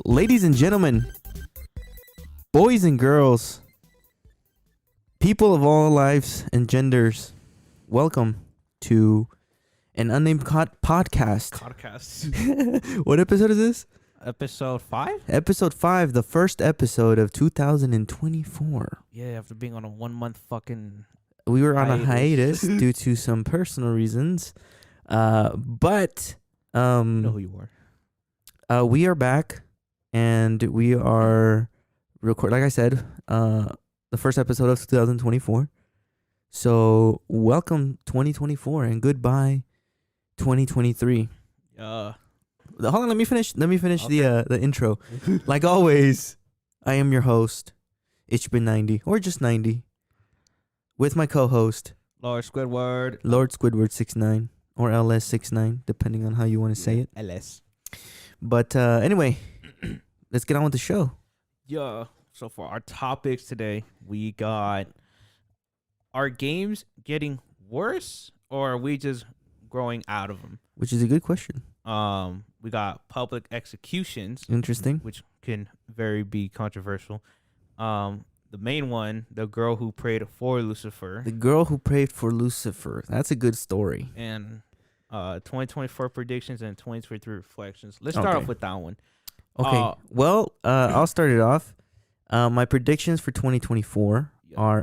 Ladies and gentlemen, boys and girls, people of all lives and genders, welcome to an Unnamed Podcast. What episode is this? Episode 5? Episode 5, the first episode of 2024. Yeah, after being on a 1 month fucking... We were on a hiatus. hiatus due to some personal reasons, but You know who you are. we are back, and we are like I said, the first episode of 2024. So welcome 2024 and goodbye 2023. Hold on, let me finish Okay. the intro. Like always, I am your host, Ichbin90 or just 90, with my co-host Lord Squidward. Lord Squidward 69 or LS 69, depending on how you want to say it. LS. But anyway, let's get on with the show. Yeah. So for our topics today, we got... Are games getting worse, or are we just growing out of them? Which is a good question. We got public executions, Interesting. which can very be controversial. The main one, the girl who prayed for Lucifer, The girl who prayed for Lucifer. That's a good story. and 2024 predictions and 2023 reflections. Let's start Okay. off with that one. Okay. Well, I'll start it off. My predictions for 2024 Yeah. are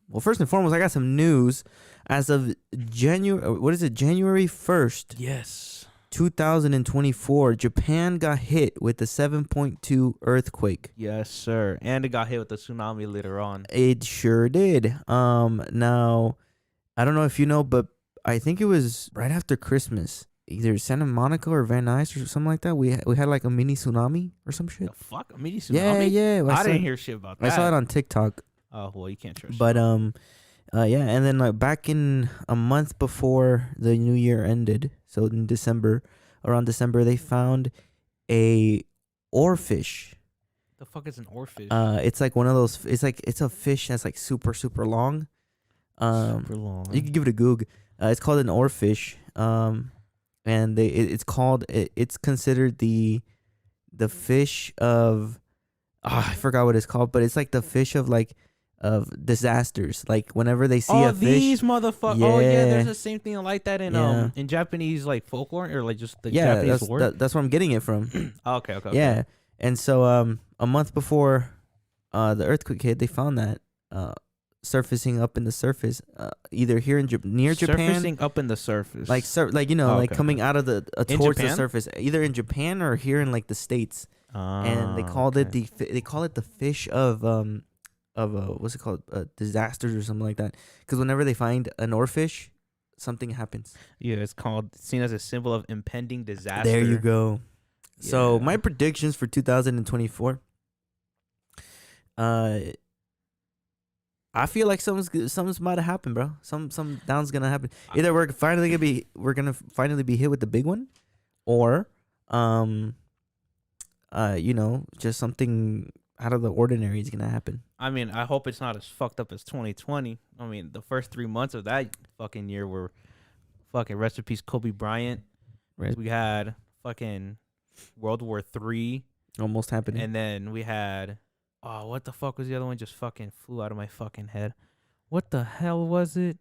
well, first and foremost, I got some news. As of January 1st, Yes. 2024, Japan got hit with a 7.2 earthquake. Yes, sir. And it got hit with a tsunami later on. It sure did. Now, I don't know if you know, but I think it was right after Christmas, either Santa Monica or Van Nuys or something like that. We had like a mini tsunami or some shit. The fuck? A mini Yeah, tsunami? yeah. I didn't hear shit about I that. saw it on TikTok. Oh, well, you can't trust But it. yeah, and then like back in a month before the new year ended, so in December, around December, they found a oarfish. The fuck is an oarfish? It's like one of those. It's a fish that's like super super long. Super long. You can give it a goog. It's called an oarfish. And it's considered the fish of, I forgot what it's called, but it's like the fish of disasters. Like whenever they see a fish, these motherfuckers. Oh, yeah, Yeah. there's the same thing like that in Japanese, like, folklore, or, like, just the yeah, Japanese lore. that's where I'm getting it from. Okay. Yeah, and so a month before the earthquake hit, they found that surfacing up in the surface, either here in near Japan, Surfacing up in the surface. like Okay, coming out of the In towards the Japan? surface, either in Japan or here in like the States. And they called it they call it the fish of what's it called, disasters or something like that, because whenever they find an oarfish, something happens. Yeah, it's seen as a symbol of impending disaster. There you go. So Yeah. my predictions for 2024, I feel like something's about to happen, bro. Some down's gonna happen. Either we're gonna finally be hit with the big one, or just something out of the ordinary is gonna happen. I mean, I hope it's not as fucked up as 2020. I mean, the first 3 months of that fucking year were fucking rest in peace Kobe Bryant. Right. We had fucking World War III, Almost happening. and then we had, oh, what the fuck was the other one? Just fucking flew out of my fucking head. What the hell was it?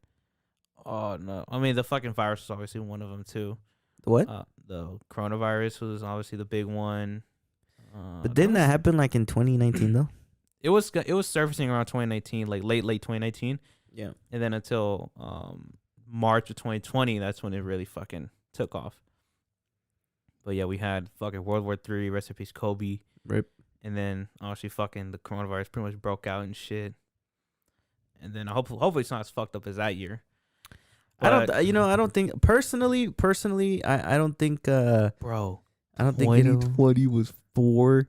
Oh no! I mean, the fucking virus was obviously one of them too. What? The coronavirus was obviously the big one. But didn't that happen like in 2019 though? It was surfacing around 2019, like late 2019. Yeah. And then until March of 2020, that's when it really fucking took off. But yeah, we had fucking World War III, rest in peace Kobe. Right. And then obviously fucking the coronavirus pretty much broke out and shit. And then hopefully it's not as fucked up as that year. I don't think personally, I don't think Bro, I don't think 2020 was 4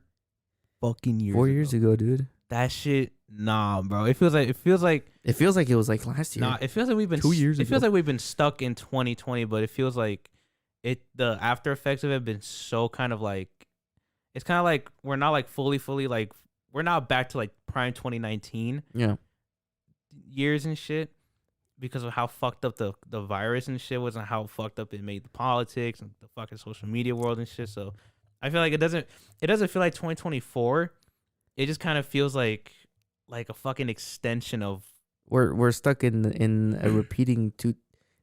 fucking years 4 years ago, dude. That shit, nah, bro. It feels like It feels like it was like last year. Nah, it feels like we've been 2 years It ago. feels like we've been stuck in 2020, but it feels like the after effects of it have been so kind of like, it's kind of like we're not like fully like, we're not back to like prime 2019 Yeah. years and shit, because of how fucked up the virus and shit was, and how fucked up it made the politics and the fucking social media world and shit. So I feel like it doesn't feel like 2024. It just kind of feels like a fucking extension of. We're stuck in a repeating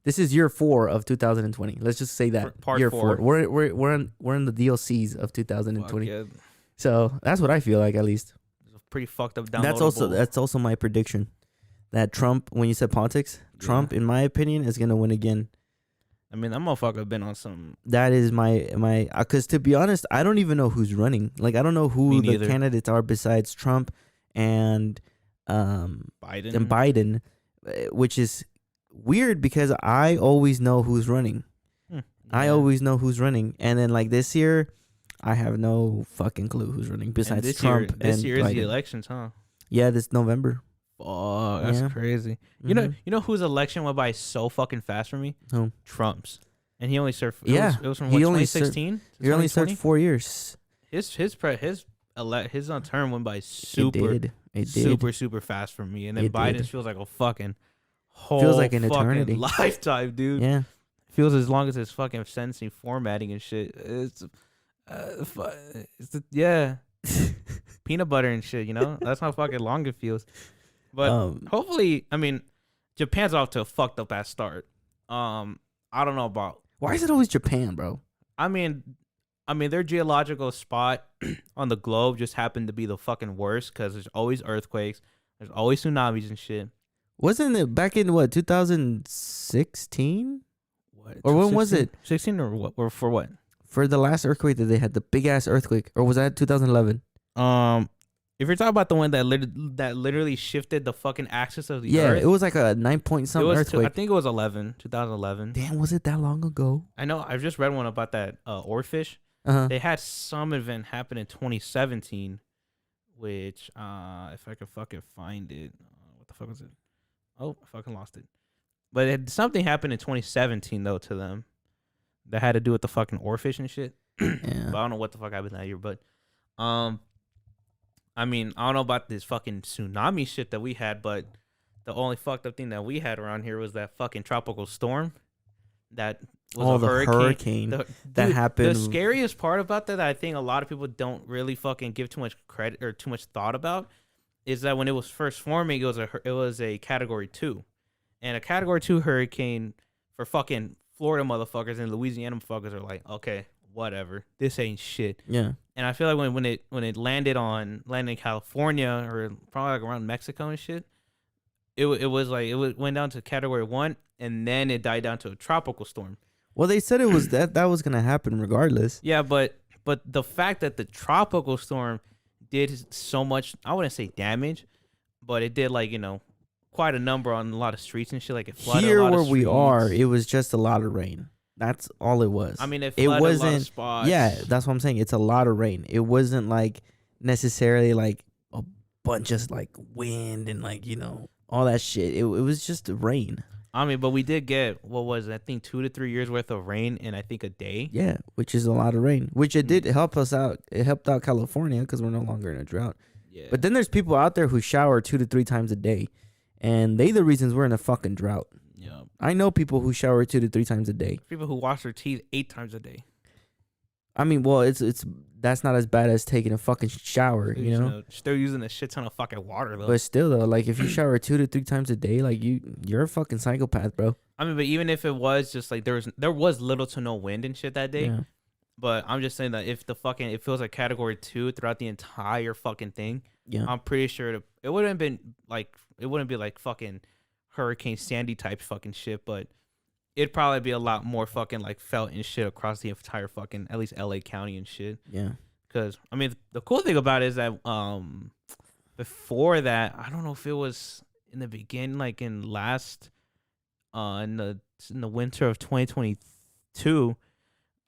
This is year 4 of 2020. Let's just say that Part year 4. 4. We're in the DLCs of 2020. Yeah. So that's what I feel like, at least. Pretty fucked up downloadable. That's also my prediction. That Trump, when you said politics, Trump, in my opinion, is gonna win again. I mean, that motherfucker been on some. That is my because to be honest, I don't even know who's running. Like, I don't know who the candidates are besides Trump and Biden, which is weird because I always know who's running. Yeah. I always know who's running, and then like this year, I have no fucking clue who's running besides Trump. This year is Biden. the elections, huh? Yeah, this November. Oh, that's crazy. You know whose election went by so fucing fast for me? Who? Trump's, and he only served. It was from 2016. He only served 4 years. His term went by super fast for me, and then Biden's feels like a fucking feels like an eternity, lifetime, dude. Yeah, feels as long as his fucking sentencing formatting and shit. Yeah, peanut butter and shit. That's how fucking long it feels. But hopefully, I mean, Japan's off to a fucked up ass start. I don't know about. Why is it always Japan, bro? I mean, their geological spot on the globe just happened to be the fucking worst because there's always earthquakes, there's always tsunamis and shit. Wasn't it back in 2016? What? Or when was it? 16 or what? Or for what? For the last earthquake that they had, the big ass earthquake, or was that 2011? If you're talking about the one that literally shifted the fucking axis of the Earth. Yeah, it was like a 9-point-something earthquake. I think it was 2011. Damn, was it that long ago? I know. I've just read one about that oarfish. They had some event happen in 2017, which if I could fucking find it, what the fuck was it? Oh, I fucking lost it. But something happened in 2017 though to them that had to do with the fucking oarfish and shit. Yeah. But I don't know what the fuck happened that year. But I mean, I don't know about this fucking tsunami shit that we had, but the only fucked up thing that we had around here was that fucking tropical storm that was the hurricane that happened. The scariest part about that I think a lot of people don't really fucking give too much credit or too much thought about is that when it was first forming, it was a Category 2. And a Category 2 hurricane for fucking Florida motherfuckers and Louisiana motherfuckers are like, okay, whatever. This ain't shit. Yeah. And I feel like when it landed in California or probably like around Mexico and shit, it went down to Category 1 and then it died down to a tropical storm. Well, they said it was that was gonna happen regardless. Yeah, but the fact that the tropical storm did so much, I wouldn't say damage, but it did quite a number on a lot of streets and shit. Like it flooded Here a lot where of we streets. are, it was just a lot of rain. That's all it was. I mean, it flooded wasn't, a lot of spots. Yeah, that's what I'm saying. It's a lot of rain. It wasn't like necessarily like a bunch of like wind and all that shit. It was just rain. I mean, but we did get, what was it? I think 2 to 3 years worth of rain in, I think, a day. Yeah, which is a lot of rain. Which it did help us out. It helped out California because we're no longer in a drought. Yeah. But then there's people out there who shower 2 to 3 times a day. And they the reasons we're in a fucking drought. Yeah. I know people who shower 2 to 3 times a day. People who wash their teeth 8 times a day. I mean, well, it's that's not as bad as taking a fucking shower, Still using a shit ton of fucking water though. But still though, like if you shower 2 to 3 times a day, like you're a fucking psychopath, bro. I mean, but even if it was just like there was little to no wind and shit that day. Yeah. But I'm just saying that if it feels like Category 2 throughout the entire fucking thing, yeah, I'm pretty sure it wouldn't be like fucking Hurricane Sandy type fucking shit, but it'd probably be a lot more fucking like felt and shit across the entire fucking at least LA County and shit. Yeah. Because I mean, the cool thing about it is that before that, I don't know if it was in the beginning, like in last in the winter of 2022,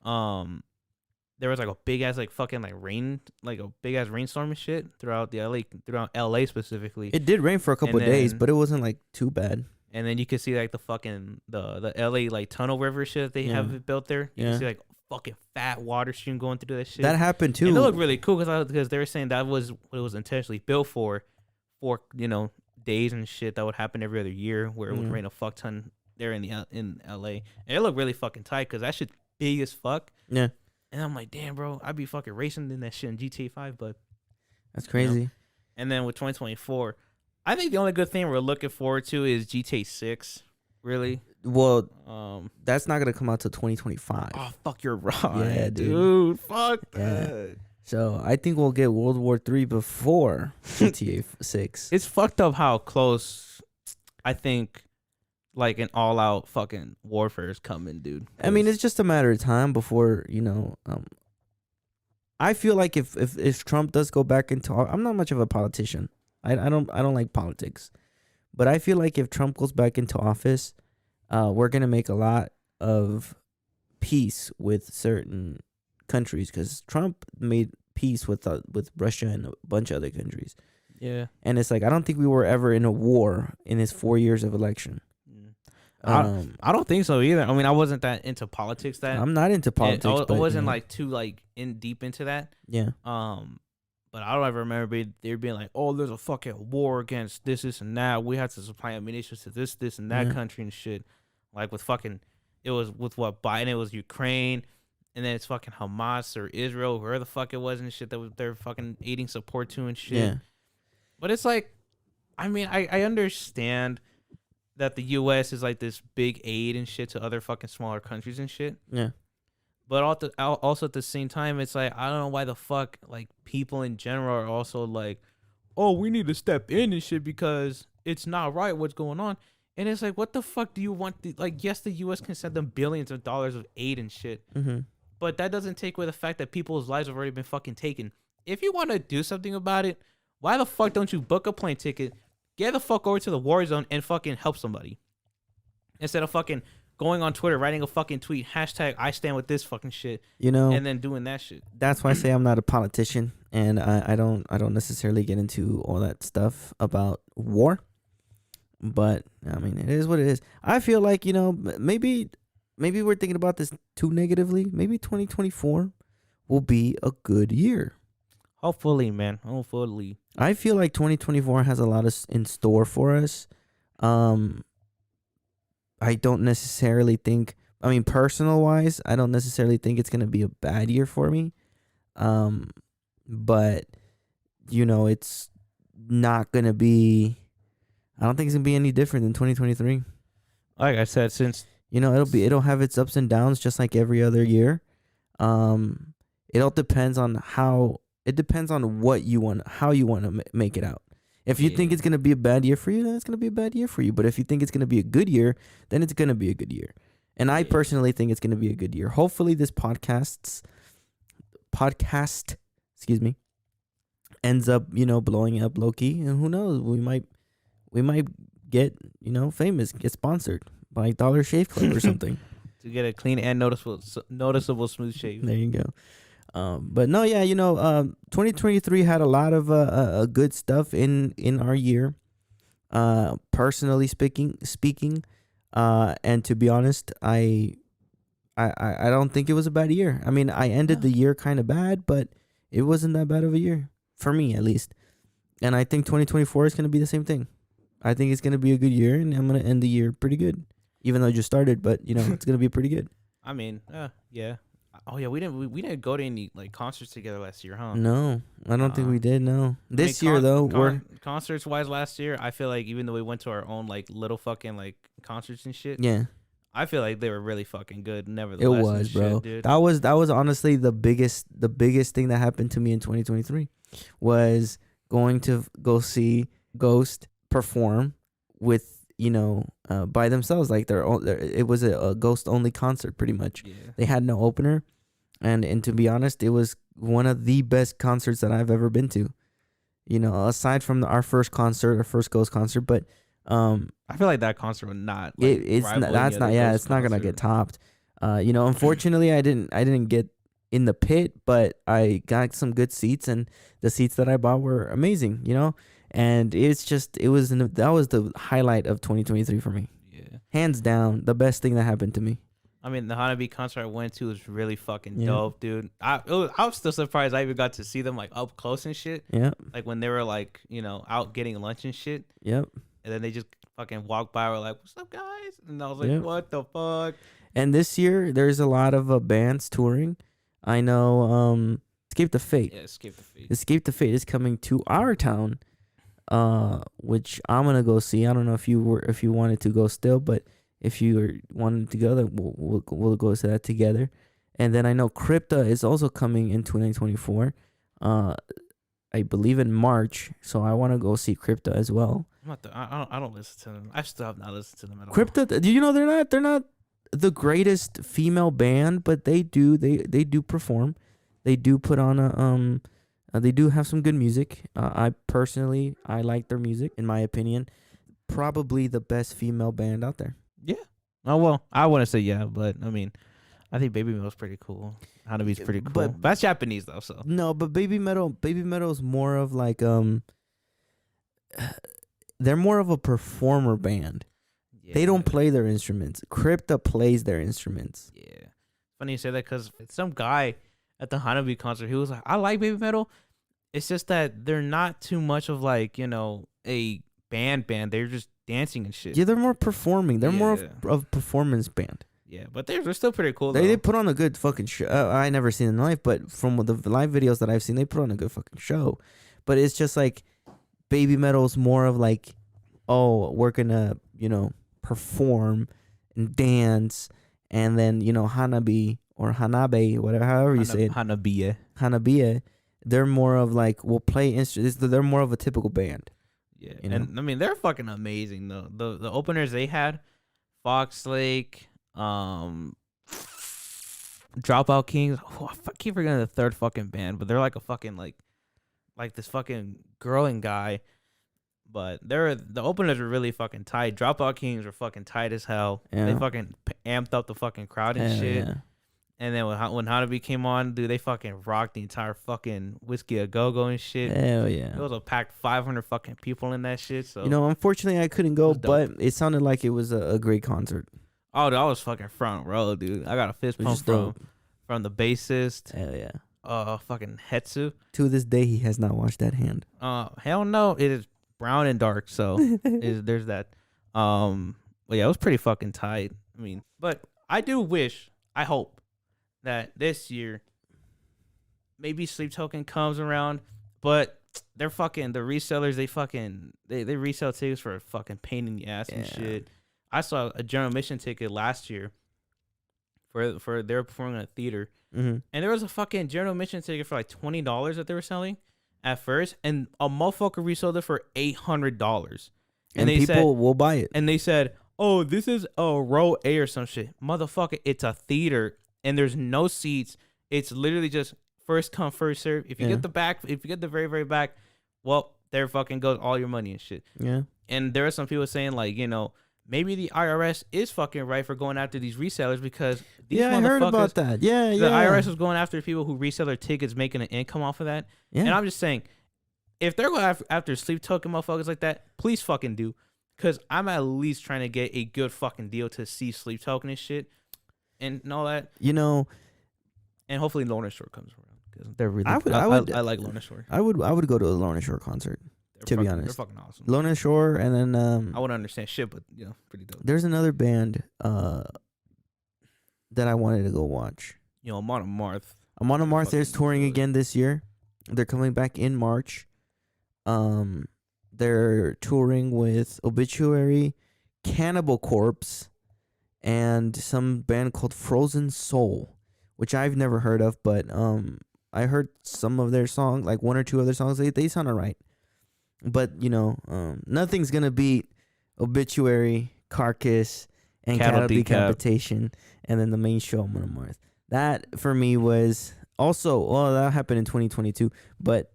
there was like a big ass like fucking like rain, like a big ass rainstorm and shit throughout LA specifically. It did rain for a couple of days, but it wasn't like too bad. And then you could see like the fucking the LA like tunnel river shit that they have built there. You can see like fucking fat water stream going through that shit. That happened too. And it looked really cool because they were saying that was what it was intentionally built for days and shit that would happen every other year where it would rain a fuck ton there in LA. And it looked really fucking tight because that shit's big as fuck. Yeah. And I'm like, damn, bro, I'd be fucking racing in that shit in GTA 5, but That's crazy. And then with 2024, I think the only good thing we're looking forward to is GTA 6. Really? Well, that's not gonna come out till 2025. Oh fuck, you're right. Yeah, dude. Fuck Yeah. that. So I think we'll get World War III before GTA 6. It's fucked up how close I think like an all-out fucking warfare is coming, dude. I mean, it's just a matter of time before I feel like if Trump does go back into, I'm not much of a politician. I don't like politics, but I feel like if Trump goes back into office, we're gonna make a lot of peace with certain countries because Trump made peace with Russia and a bunch of other countries. Yeah. And it's like I don't think we were ever in a war in his 4 years of election. I don't think so either. I mean, I wasn't that into politics. I'm not into politics. I wasn't like too like in deep into that. Yeah. But I don't ever remember there being like, oh, there's a fucking war against this, and that. We have to supply ammunition to this, and that country and shit. Like with fucking, it was with what Biden, it was Ukraine, and then it's fucking Hamas or Israel, whoever the fuck it was and shit that was they're fucking aiding support to and shit. Yeah. But it's like, I mean, I understand that the U.S. is like this big aid and shit to other fucking smaller countries and shit. Yeah. But also at the same time, it's like, I don't know why the fuck, like, people in general are also like, oh, we need to step in and shit because it's not right what's going on. And it's like, what the fuck do you want? Like, yes, the U.S. can send them billions of dollars of aid and shit. Mm-hmm. But that doesn't take away the fact that people's lives have already been fucking taken. If you want to do something about it, why the fuck don't you book a plane ticket, get the fuck over to the war zone and fucking help somebody? Instead of fucking going on Twitter, writing a fucking tweet, hashtag I stand with this fucking shit, and then doing that shit. That's why I say I'm not a politician, and I don't necessarily get into all that stuff about war. But I mean, it is what it is. I feel like maybe we're thinking about this too negatively. Maybe 2024 will be a good year. Hopefully, man. Hopefully. I feel like 2024 has a lot in store for us. I don't necessarily think, I mean, personal wise, I don't necessarily think it's going to be a bad year for me. But, it's not going to be, I don't think it's going to be any different than 2023. Like I said, since, it'll have its ups and downs just like every other year. It all depends on what you want, how you want to make it out. If you think it's going to be a bad year for you, then it's going to be a bad year for you. But if you think it's going to be a good year, then it's going to be a good year. And I personally think it's going to be a good year. Hopefully this podcast, ends up, blowing up low key. And who knows, we might get, famous, get sponsored by Dollar Shave Club or something. To get a clean and noticeable smooth shave. There you go. But no, 2023 had a lot of good stuff in our year. Personally speaking, and to be honest, I don't think it was a bad year. I mean, I ended the year kind of bad, but it wasn't that bad of a year for me, at least. And I think 2024 is going to be the same thing. I think it's going to be a good year, and I'm going to end the year pretty good, even though I just started. But it's going to be pretty good. I mean, yeah. Oh yeah, we didn't go to any like concerts together last year, huh? No, I don't think we did. No, this year though, we're concerts wise last year. I feel like even though we went to our own like little fucking like concerts and shit, yeah, I feel like they were really fucking good. Nevertheless, it was, bro. Shit, dude. That was honestly the biggest thing that happened to me in 2023 was going to go see Ghost perform with by themselves, like it was a Ghost only concert pretty much. Yeah. They had no opener. And to be honest, it was one of the best concerts that I've ever been to. Aside from our first Ghost concert, but I feel like that concert would not. Like, it's not gonna get topped. Unfortunately, I didn't get in the pit, but I got some good seats, and the seats that I bought were amazing. And that was the highlight of 2023 for me. Yeah, hands down, the best thing that happened to me. I mean, the Hanabi concert I went to was really fucking dope, dude. I was still surprised I even got to see them like up close and shit. Yeah. Like when they were like, out getting lunch and shit. Yep. And then they just fucking walked by. Were like, "What's up, guys?" And I was like, "What the fuck?" And this year, there's a lot of bands touring. I know Escape the Fate. Yeah, Escape the Fate. Escape the Fate is coming to our town, which I'm gonna go see. I don't know if you wanted to go still, but if you wanted to go, then we'll go to that together. And then I know Crypta is also coming in 2024. I believe in March, so I want to go see Crypta as well. I don't listen to them. I still have not listened to them at all. Crypta, do you know they're not the greatest female band, but they do perform. They do put on they do have some good music. I personally like their music. In my opinion, probably the best female band out there. Yeah. Oh well, I want to say yeah, but I mean, I think Baby Metal's pretty cool. Hanabi's pretty cool. But that's Japanese though, so. No, but Baby Metal is more of like they're more of a performer band. Yeah. They don't play their instruments. Crypta plays their instruments. Yeah. Funny you say that because some guy at the Hanabi concert, he was like, I like Baby Metal. It's just that they're not too much of like, a band. They're just dancing and shit. Yeah, they're more performing. They're more of a performance band. Yeah, but they're still pretty cool, though. They put on a good fucking show. I never seen it in live, but from the live videos that I've seen, they put on a good fucking show. But it's just like Baby Metal's more of like, oh, we're gonna, perform and dance, and then, Hanabi or Hanabe, whatever, however you say it. Hanabiya. They're more of like, we'll play instruments. They're more of a typical band. Yeah, and I mean, they're fucking amazing, though. The openers they had, Fox Lake, Dropout Kings. Oh, I keep forgetting the third fucking band, but they're like a fucking like this fucking girl and guy. But the openers were really fucking tight. Dropout Kings were fucking tight as hell. Yeah. They fucking amped up the fucking crowd and shit. Yeah. And then when Hanabi came on, dude, they fucking rocked the entire fucking Whiskey A Go Go and shit. Hell yeah. It was a packed 500 fucking people in that shit. So unfortunately I couldn't go, but it sounded like it was a great concert. Oh, dude, I was fucking front row, dude. I got a fist pump from the bassist. Hell yeah. Fucking Hetsu. To this day, he has not washed that hand. Hell no. It is brown and dark, so there's that. But yeah, it was pretty fucking tight. I mean, but I hope that this year maybe Sleep Token comes around, but they're fucking the resellers. They resell tickets for a fucking pain in the ass and shit. I saw a general admission ticket last year for they were performing in a theater, and there was a fucking general admission ticket for like $20 that they were selling at first, and a motherfucker resold it for $800, and they people will buy it. And they said, "Oh, this is a row A or some shit." Motherfucker, it's a theater, and there's no seats. It's literally just first come, first serve. If you get the back, if you get the very, very back, well, there fucking goes all your money and shit. Yeah. And there are some people saying like, maybe the IRS is fucking right for going after these resellers because these motherfuckers. I heard about that. Yeah. The IRS was going after people who resell their tickets, making an income off of that. Yeah. And I'm just saying, if they're going after Sleep Token motherfuckers like that, please fucking do. Because I'm at least trying to get a good fucking deal to see Sleep Token and shit. And all that. And hopefully Lorna Shore comes around. Because they're really I like Lorna Shore. I would go to a Lorna Shore concert. To be honest, they're fucking awesome. Lorna Shore, and then I wouldn't understand shit, but pretty dope. There's another band that I wanted to go watch. Amon Amarth. Amon Amarth is touring again this year. They're coming back in March. They're touring with Obituary, Cannibal Corpse, and some band called Frozen Soul, which I've never heard of, but I heard some of their songs, like one or two other songs. They sound alright. But, nothing's going to beat Obituary, Carcass, and Cattle Decapitation, and then the main show, Amon Amarth. That, for me, was also, that happened in 2022, but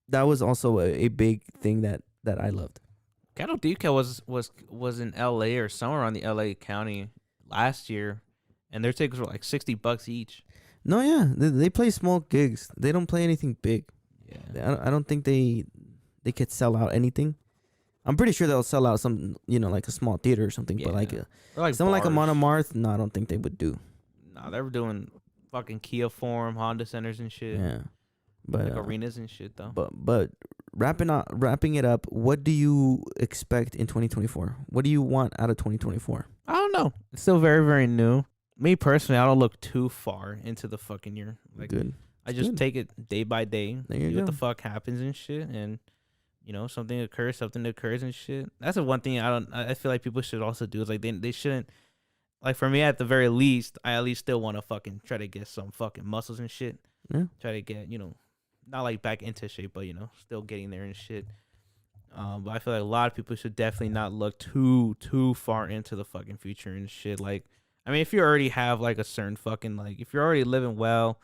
that was also a big thing that I loved. Cattle Decapitation was in L.A. or somewhere on the L.A. County last year, and their tickets were like $60 each. No, yeah. They play small gigs. They don't play anything big. Yeah. I don't think they could sell out anything. I'm pretty sure they'll sell out some, like a small theater or something. But like something like a Amon Amarth, no, I don't think they would do. Nah, they were doing fucking Kia Forum, Honda centers and shit. Yeah, but like arenas and shit though. But wrapping it up, what do you expect in 2024? What do you want out of 2024? I don't know. It's still very, very new. me personally, I don't look too far into the fucking year. Like, Good. I It's just good. take it day by day, There you see what the go. fuck happens and shit, and something occurs and shit. That's the one thing I feel like people should also do is like they shouldn't, like, for me at the very least, I at least still want to fucking try to get some fucking muscles and shit. Yeah. Try to get not like back into shape, but still getting there and shit. But I feel like a lot of people should definitely not look too far into the fucking future and shit. Like, I mean, if you already have like a certain fucking, like, if you're already living well,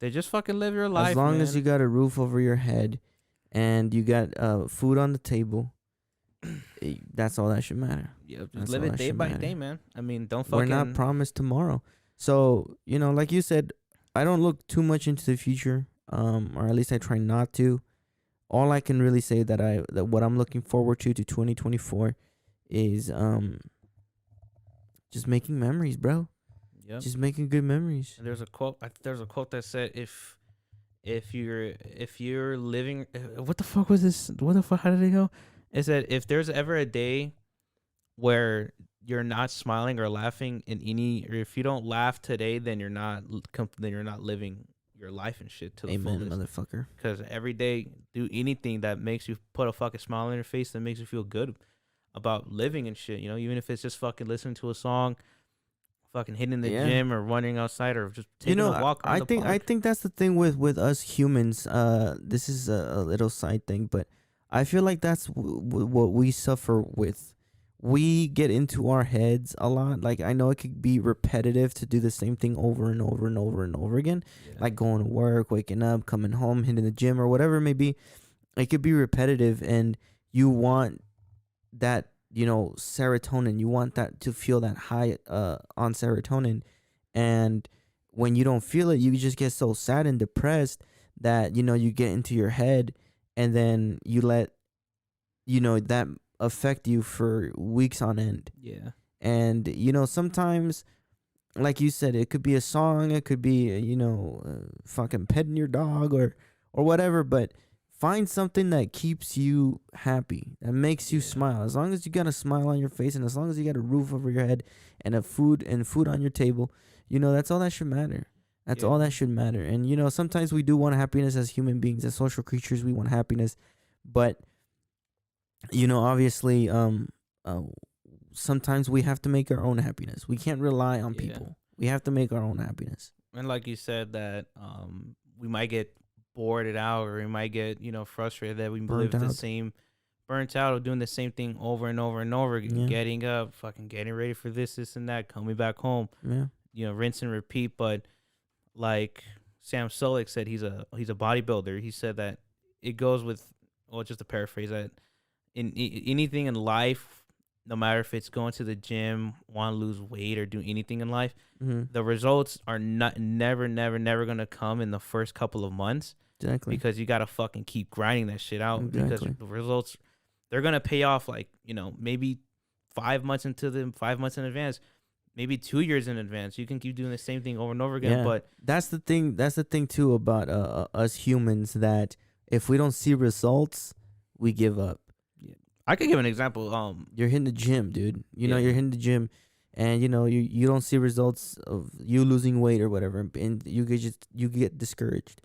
then just fucking live your life. As long man. as you got a roof over your head and you got food on the table, that's all that should matter. Yeah, just That's live all it that day should by matter. day, man. I mean, don't We're fucking. not promised tomorrow. So, like you said, I don't look too much into the future, or at least I try not to. All I can really say that what I'm looking forward to 2024 is just making memories, bro. Yep. Just making good memories. And there's a quote. There's a quote that said, if you're living, what the fuck was this? What the fuck? How did it go? It said, if there's ever a day where you're not smiling or laughing or if you don't laugh today, then you're not living your life and shit to the Amen, fullest. motherfucker. Because every day, do anything that makes you put a fucking smile on your face, that makes you feel good about living and shit. Even if it's just fucking listening to a song, fucking hitting the gym or running outside or just taking a walk around the park. I think that's the thing with us humans. This is a little side thing, but I feel like that's what we suffer with. We get into our heads a lot. Like, I know it could be repetitive to do the same thing over and over and over and over again. Yeah. Like going to work, waking up, coming home, hitting the gym, or whatever it may be. It could be repetitive, and you want that, serotonin. You want that to feel that high on serotonin. And when you don't feel it, you just get so sad and depressed that, you get into your head, and then you let, that affect you for weeks on end. Yeah. And, sometimes, like you said, it could be a song, it could be, fucking petting your dog or whatever, but find something that keeps you happy, that makes you smile. As long as you got a smile on your face, and as long as you got a roof over your head and food on your table, that's all that should matter. That's all that should matter. And, sometimes we do want happiness as human beings, as social creatures. We want happiness, but obviously, sometimes we have to make our own happiness. We can't rely on people. We have to make our own happiness. And like you said, that we might get bored out, or we might get frustrated that we live the same, burnt out of doing the same thing over and over and over again. Getting up, fucking getting ready for this and that, coming back home. Rinse and repeat. But like Sam Solik said, he's a bodybuilder. He said that it goes with, well, just to paraphrase that, in anything in life, no matter if it's going to the gym, want to lose weight, or do anything in life, the results are never going to come in the first couple of months. Exactly. Because you got to fucking keep grinding that shit out. Exactly. Because the results, they're going to pay off, like, maybe 5 months in advance, maybe 2 years in advance. You can keep doing the same thing over and over again. But that's the thing too about us humans, that if we don't see results, we give up. I could give an example. You're hitting the gym, dude. You're hitting the gym, and you don't see results of you losing weight or whatever, and you get discouraged.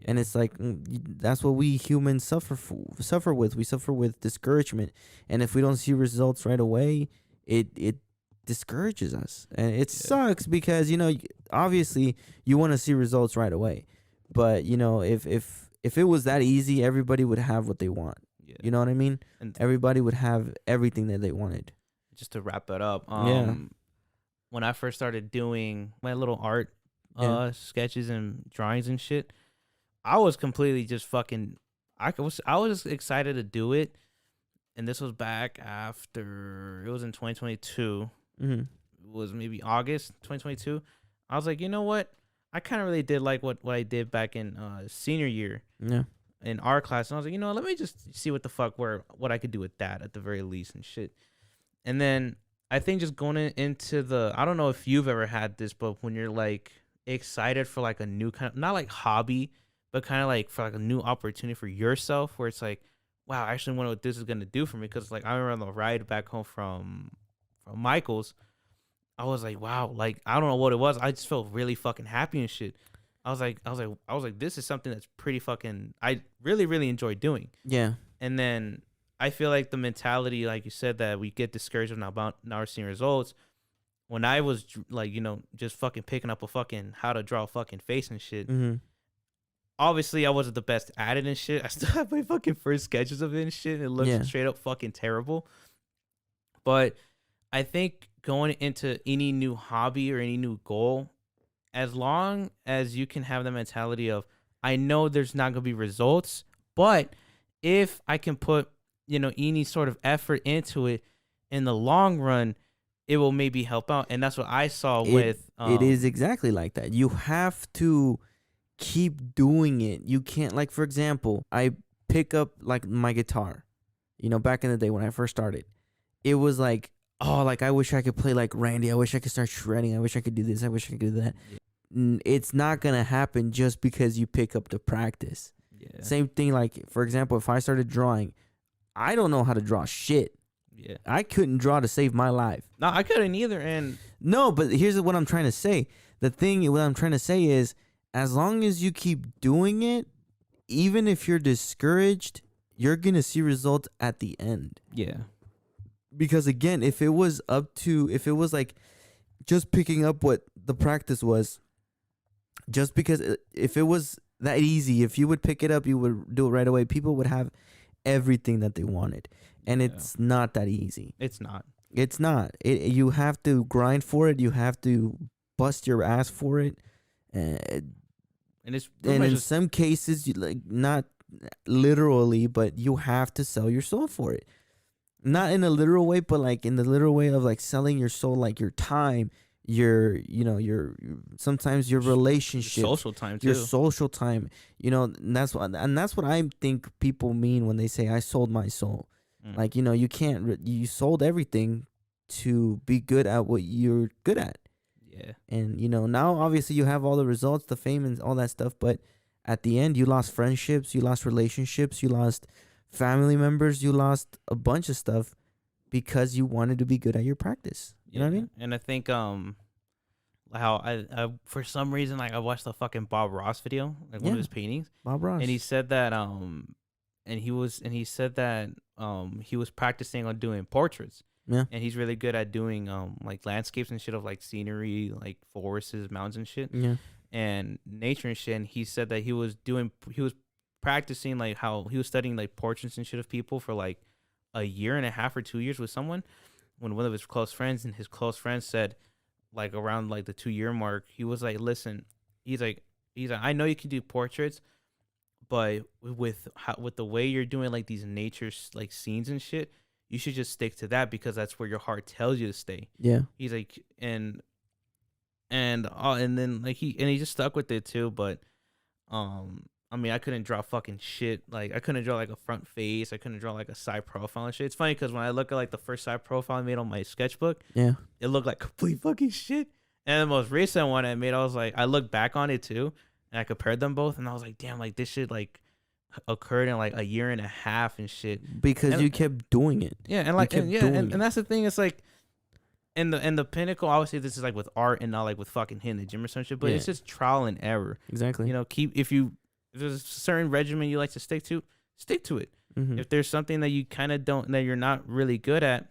And it's like, that's what we humans suffer with. We suffer with discouragement, and if we don't see results right away, it discourages us, and it sucks because obviously you want to see results right away, but if it was that easy, everybody would have what they want. Yeah. You know what I mean? And everybody would have everything that they wanted. Just to wrap it up, when I first started doing my little art sketches and drawings and shit, I was completely just fucking. I was excited to do it, and this was back after, it was in 2022. It was maybe August 2022. I was like, you know what? I kind of really did like what I did back in senior year. Yeah. In art class, and I was like, let me just see what I could do with that at the very least and shit. And then I think just going into I don't know if you've ever had this, but when you're like excited for like a new kind of, not like hobby, but kind of like for like a new opportunity for yourself, where it's like, wow, I actually wonder what this is gonna do for me. Because like I remember on the ride back home from Michael's, I was like, wow, like I don't know what it was. I just felt really fucking happy and shit. I was like, this is something that's pretty fucking. I really, really enjoy doing. Yeah. And then I feel like the mentality, like you said, that we get discouraged when not seeing results. When I was like, just fucking picking up a fucking how to draw a fucking face and shit. Mm-hmm. Obviously, I wasn't the best at it and shit. I still have my fucking first sketches of it and shit. And it looks straight up fucking terrible. But I think going into any new hobby or any new goal, as long as you can have the mentality of, I know there's not going to be results, but if I can put, any sort of effort into it in the long run, it will maybe help out. And that's what I saw with. It is exactly like that. You have to keep doing it. You can't, like, for example, I pick up like my guitar, back in the day when I first started, it was like, oh, like I wish I could play like Randy. I wish I could start shredding. I wish I could do this. I wish I could do that. Yeah. It's not going to happen just because you pick up the practice. Yeah. Same thing, like, for example, if I started drawing, I don't know how to draw shit. Yeah. I couldn't draw to save my life. No, I couldn't either. And no, but here's what I'm trying to say. What I'm trying to say is, as long as you keep doing it, even if you're discouraged, you're going to see results at the end. Yeah. Because again, if it was like just picking up what the practice was, just because if it was that easy, if you would pick it up, you would do it right away, people would have everything that they wanted. And it's not that easy. It's not. You have to grind for it. You have to bust your ass for it. And in some cases, you, like, not literally, but you have to sell your soul for it. Not in a literal way, but like in the literal way of like selling your soul, like your time, your sometimes your relationship, your social time too. Your social time. And that's what I think people mean when they say I sold my soul. Like, you can't. You sold everything to be good at what you're good at. Yeah. And now obviously you have all the results, the fame, and all that stuff. But at the end, you lost friendships, you lost relationships, you lost family members, you lost a bunch of stuff because you wanted to be good at your practice. You know what I mean? And I think how I for some reason, like, I watched the fucking Bob Ross video, like one of his paintings. Bob Ross. And he said that he was practicing on doing portraits. Yeah. And he's really good at doing like landscapes and shit of like scenery, like forests, mountains and shit. Yeah. And nature and shit. And he said that he was practicing, like, how he was studying like portraits and shit of people for like a year and a half or 2 years with someone, when one of his close friends, and his close friend said, like, around like the 2-year mark, he was like, listen, he's like, I know you can do portraits, but with the way you're doing like these nature like scenes and shit, you should just stick to that because that's where your heart tells you to stay. Yeah. He's like, and then like he just stuck with it too, but I mean, I couldn't draw fucking shit. Like, I couldn't draw like a front face. I couldn't draw like a side profile and shit. It's funny because when I look at like the first side profile I made on my sketchbook, yeah, it looked like complete fucking shit. And the most recent one I made, I was like, I looked back on it too, and I compared them both, and I was like, damn, like this shit like occurred in like a year and a half and shit. Because you kept doing it. Yeah, and like, and that's the thing. It's like, in the pinnacle, obviously this is like with art and not like with fucking hitting the gym or some shit, but it's just trial and error. Exactly. If there's a certain regimen you like to stick to it. Mm-hmm. If there's something that you kind of don't, that you're not really good at,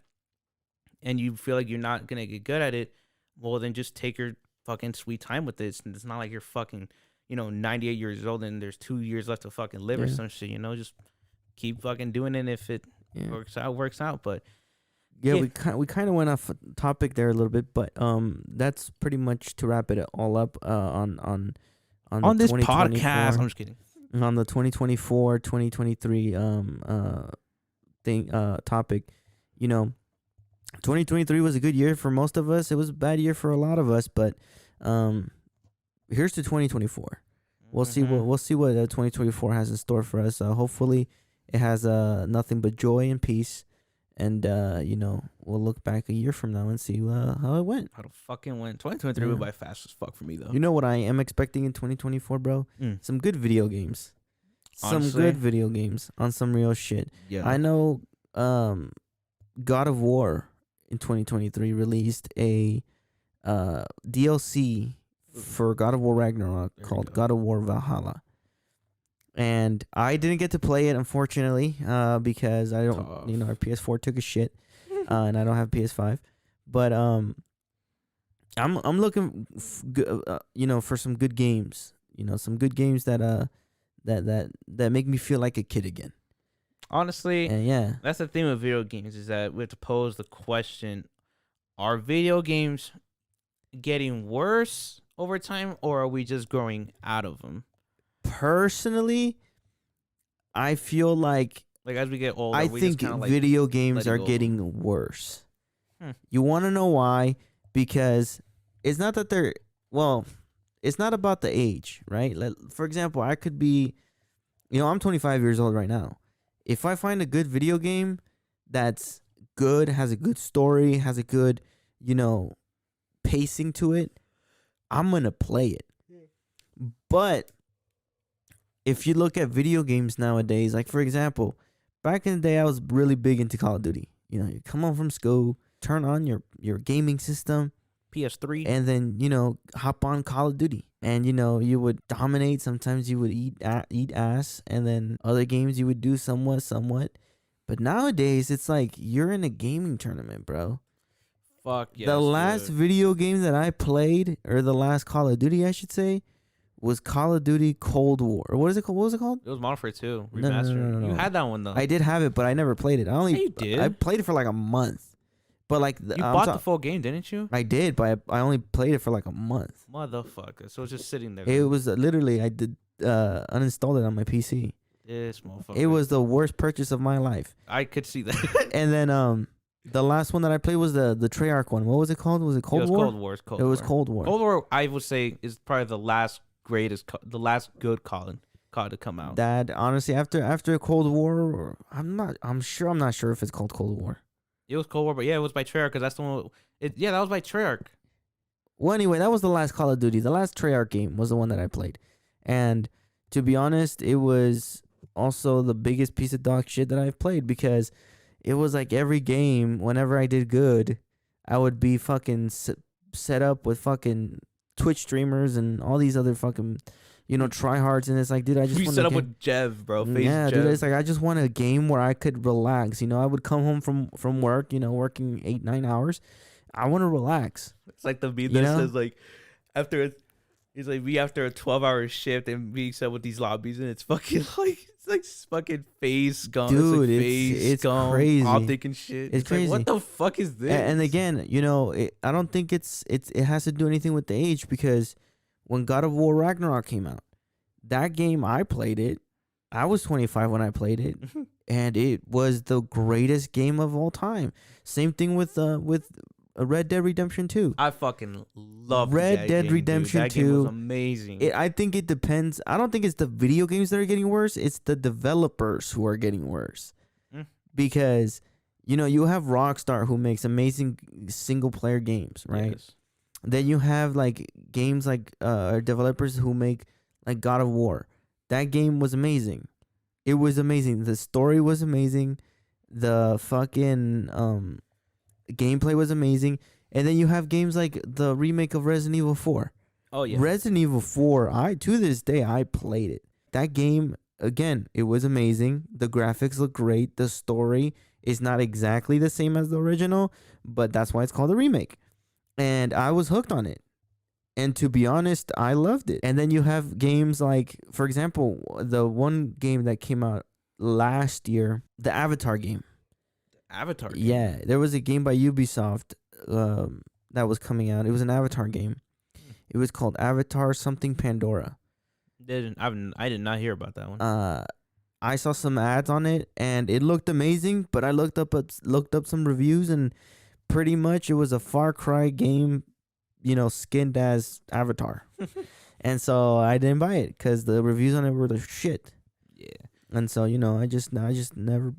and you feel like you're not going to get good at it, well, then just take your fucking sweet time with it. It's not like you're fucking, 98 years old and there's 2 years left to fucking live or some shit, just keep fucking doing it. And if it works out. But we kind of went off topic there a little bit, but that's pretty much to wrap it all up on this podcast. I'm just kidding. On the 2024, 2023 topic, 2023 was a good year for most of us. It was a bad year for a lot of us, but here's to 2024. We'll see what 2024 has in store for us. Hopefully, it has nothing but joy and peace. And, we'll look back a year from now and see how it went. How the fucking went. 2023 went by fast as fuck for me, though. You know what I am expecting in 2024, bro? Some good video games. Honestly, some good video games on some real shit. Yeah. I know God of War in 2023 released a DLC for God of War Ragnarok There we called go. God of War Valhalla. And I didn't get to play it, unfortunately, because I don't, Tough. our PS4 took a shit, and I don't have PS5. But I'm looking, for some good games. Some good games that make me feel like a kid again. Honestly, And yeah, that's the thing with video games is that we have to pose the question: are video games getting worse over time, or are we just growing out of them? personally, I feel like Like as we get older, I we think just kind of like video games letting are go of getting worse. Hmm. You want to know why? Because it's not that they're, well, it's not about the age, right? Like, for example, I could be, I'm 25 years old right now. If I find a good video game that's good, has a good story, has a good, pacing to it, I'm going to play it. But if you look at video games nowadays, like for example, back in the day, I was really big into Call of Duty. You come home from school, turn on your gaming system, PS3. and then hop on Call of Duty, and you would dominate. Sometimes you would eat ass, and then other games you would do somewhat. But nowadays, it's like you're in a gaming tournament, bro. Fuck yes, The last dude. video game that I played, or the last Call of Duty, I should say, was Call of Duty Cold War. Or what is it called? What was it called? It was Modern Warfare 2 No, remastered. no. You had that one though. I did have it, but I never played it. Yeah, you did. I played it for like a month. But like You bought the full game, didn't you? I did, but I only played it for like a month. Motherfucker. So it's just sitting there. It was literally, I did uninstalled it on my PC. This motherfucker. It was the worst purchase of my life. I could see that. And then the last one that I played was the Treyarch one. What was it called? Was it Cold It was War? Cold War. It was Cold War. Cold War, I would say, is probably the last good COD to come out. That honestly, after Cold War, I'm not sure if it's called Cold War. It was Cold War, but yeah, it was by Treyarch because that's the one. That was by Treyarch. Well, anyway, that was the last Call of Duty. The last Treyarch game was the one that I played. And to be honest, it was also the biggest piece of dog shit that I've played, because it was like every game, whenever I did good, I would be fucking set up with fucking Twitch streamers and all these other fucking, tryhards. And it's like, dude, I just We want set to up with Jev, bro. Face yeah, Jev. dude, it's like I just want a game where I could relax. I would come home from work, working 8-9 hours. I want to relax. It's like the meme You that know? says like it's like we after a 12-hour shift and being set with these lobbies and it's fucking like fucking face gone. Dude, it's, like it's gone, crazy. optic and shit. It's Like, crazy. what the fuck is this? And again, I don't think it has to do anything with the age, because when God of War Ragnarok came out, that game, I played it. I was 25 when I played it, and it was the greatest game of all time. Same thing with Red Dead Redemption 2. I fucking love Red Dead Redemption That game 2. was amazing. I think it depends. I don't think it's the video games that are getting worse. It's the developers who are getting worse. Mm. Because, you have Rockstar, who makes amazing single player games, right? Yes. Then you have like games like developers who make like God of War. That game was amazing. It was amazing. The story was amazing. The fucking gameplay was amazing. And then you have games like the remake of Resident Evil 4. Oh yeah. Resident Evil 4, to this day, I played it. That game, again, it was amazing. The graphics look great. The story is not exactly the same as the original, but that's why it's called a remake. And I was hooked on it. And to be honest, I loved it. And then you have games like, for example, the one game that came out last year, the Avatar game. Avatar. Yeah, there was a game by Ubisoft that was coming out. It was an Avatar game. It was called Avatar something Pandora. I did not hear about that one. I saw some ads on it and it looked amazing, but I looked up some reviews, and pretty much it was a Far Cry game, skinned as Avatar. And so I didn't buy it because the reviews on it were the shit. Yeah. And so, I just never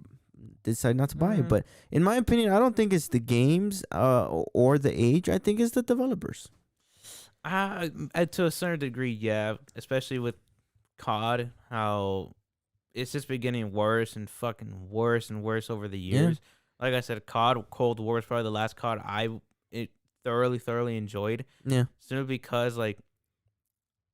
decided not to buy it. But in my opinion, I don't think it's the games or the age. I think it's the developers. To a certain degree, yeah. Especially with COD, how it's just been getting worse and fucking worse and worse over the years. Like I said, COD Cold War is probably the last COD thoroughly enjoyed. Yeah. Simply because like,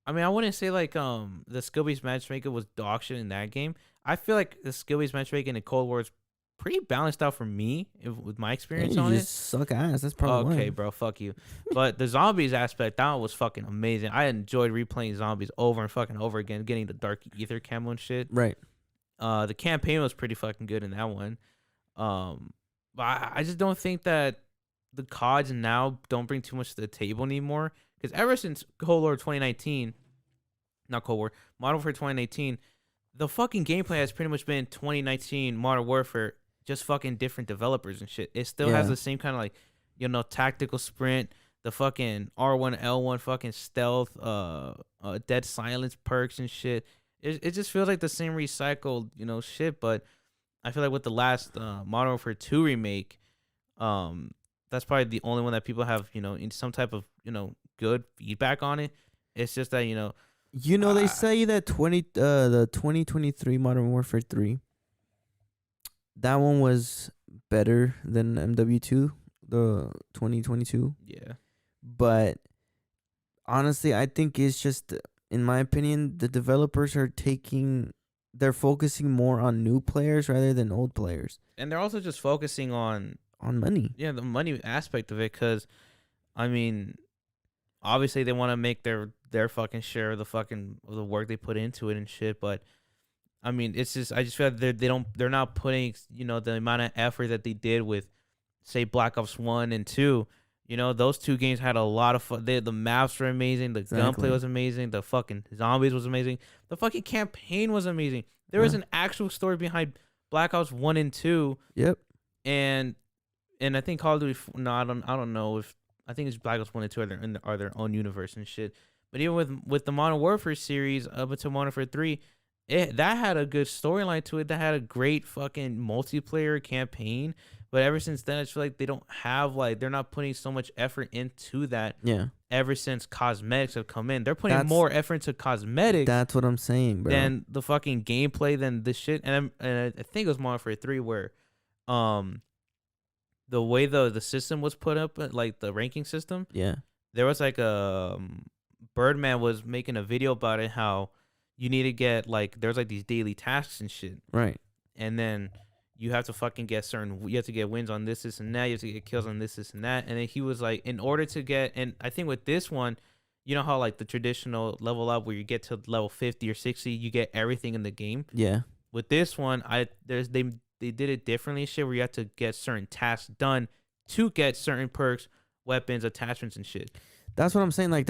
I mean, I wouldn't say like the skill based matchmaking was dog shit in that game. I feel like the skill based matchmaking in Cold War is pretty balanced out for me with my experience You on it. just suck ass. That's probably Okay, why. bro, fuck you. But the zombies aspect, that one was fucking amazing. I enjoyed replaying zombies over and fucking over again, getting the dark ether camo and shit. Right. The campaign was pretty fucking good in that one. But I just don't think that the CODs now don't bring too much to the table anymore. Because ever since Cold War 2019, not Cold War, Modern Warfare 2018, the fucking gameplay has pretty much been 2019 Modern Warfare, just fucking different developers and shit. It still has Yeah. the same kind of like, tactical sprint, the fucking R1, L1 fucking stealth, dead silence perks and shit. It just feels like the same recycled, shit. But I feel like with the last Modern Warfare 2 remake, that's probably the only one that people have, in some type of, good feedback on it. It's just that, They say that the 2023 Modern Warfare 3, that one was better than MW2, the 2022. yeah. But honestly, I think it's just, in my opinion, the developers they're focusing more on new players rather than old players. And they're also just focusing on money. Yeah, the money aspect of it, because I mean, obviously they want to make their fucking share of the work they put into it and shit. But I mean, it's just, I just feel like they're not putting the amount of effort that they did with, say, Black Ops 1 and 2. Those two games had a lot of fun. The maps were amazing. The gunplay was amazing. The fucking zombies was amazing. The fucking campaign was amazing. There was an actual story behind Black Ops 1 and 2. Yep. And I think Call of Duty. No, I don't know if, I think it's Black Ops 1 and 2 are their own universe and shit. But even with the Modern Warfare series up until Modern Warfare 3, that had a good storyline to it. That had a great fucking multiplayer campaign. But ever since then, I feel like they don't have, they're not putting so much effort into that. Yeah. Ever since cosmetics have come in, they're putting more effort into cosmetics. That's what I'm saying, bro. Than the fucking gameplay, than the shit. And I think it was Modern Warfare 3 where, the way the system was put up, like the ranking system. Yeah. There was like Birdman was making a video about it, how you need to get there's these daily tasks and shit. Right. And then you have to fucking get you have to get wins on this and that. You have to get kills on this and that. And then he was like, in order to get, and I think with this one, you know how the traditional level up where you get to level 50 or 60, you get everything in the game. Yeah. With this one, they did it differently, shit, where you have to get certain tasks done to get certain perks, weapons, attachments, and shit. That's what I'm saying. They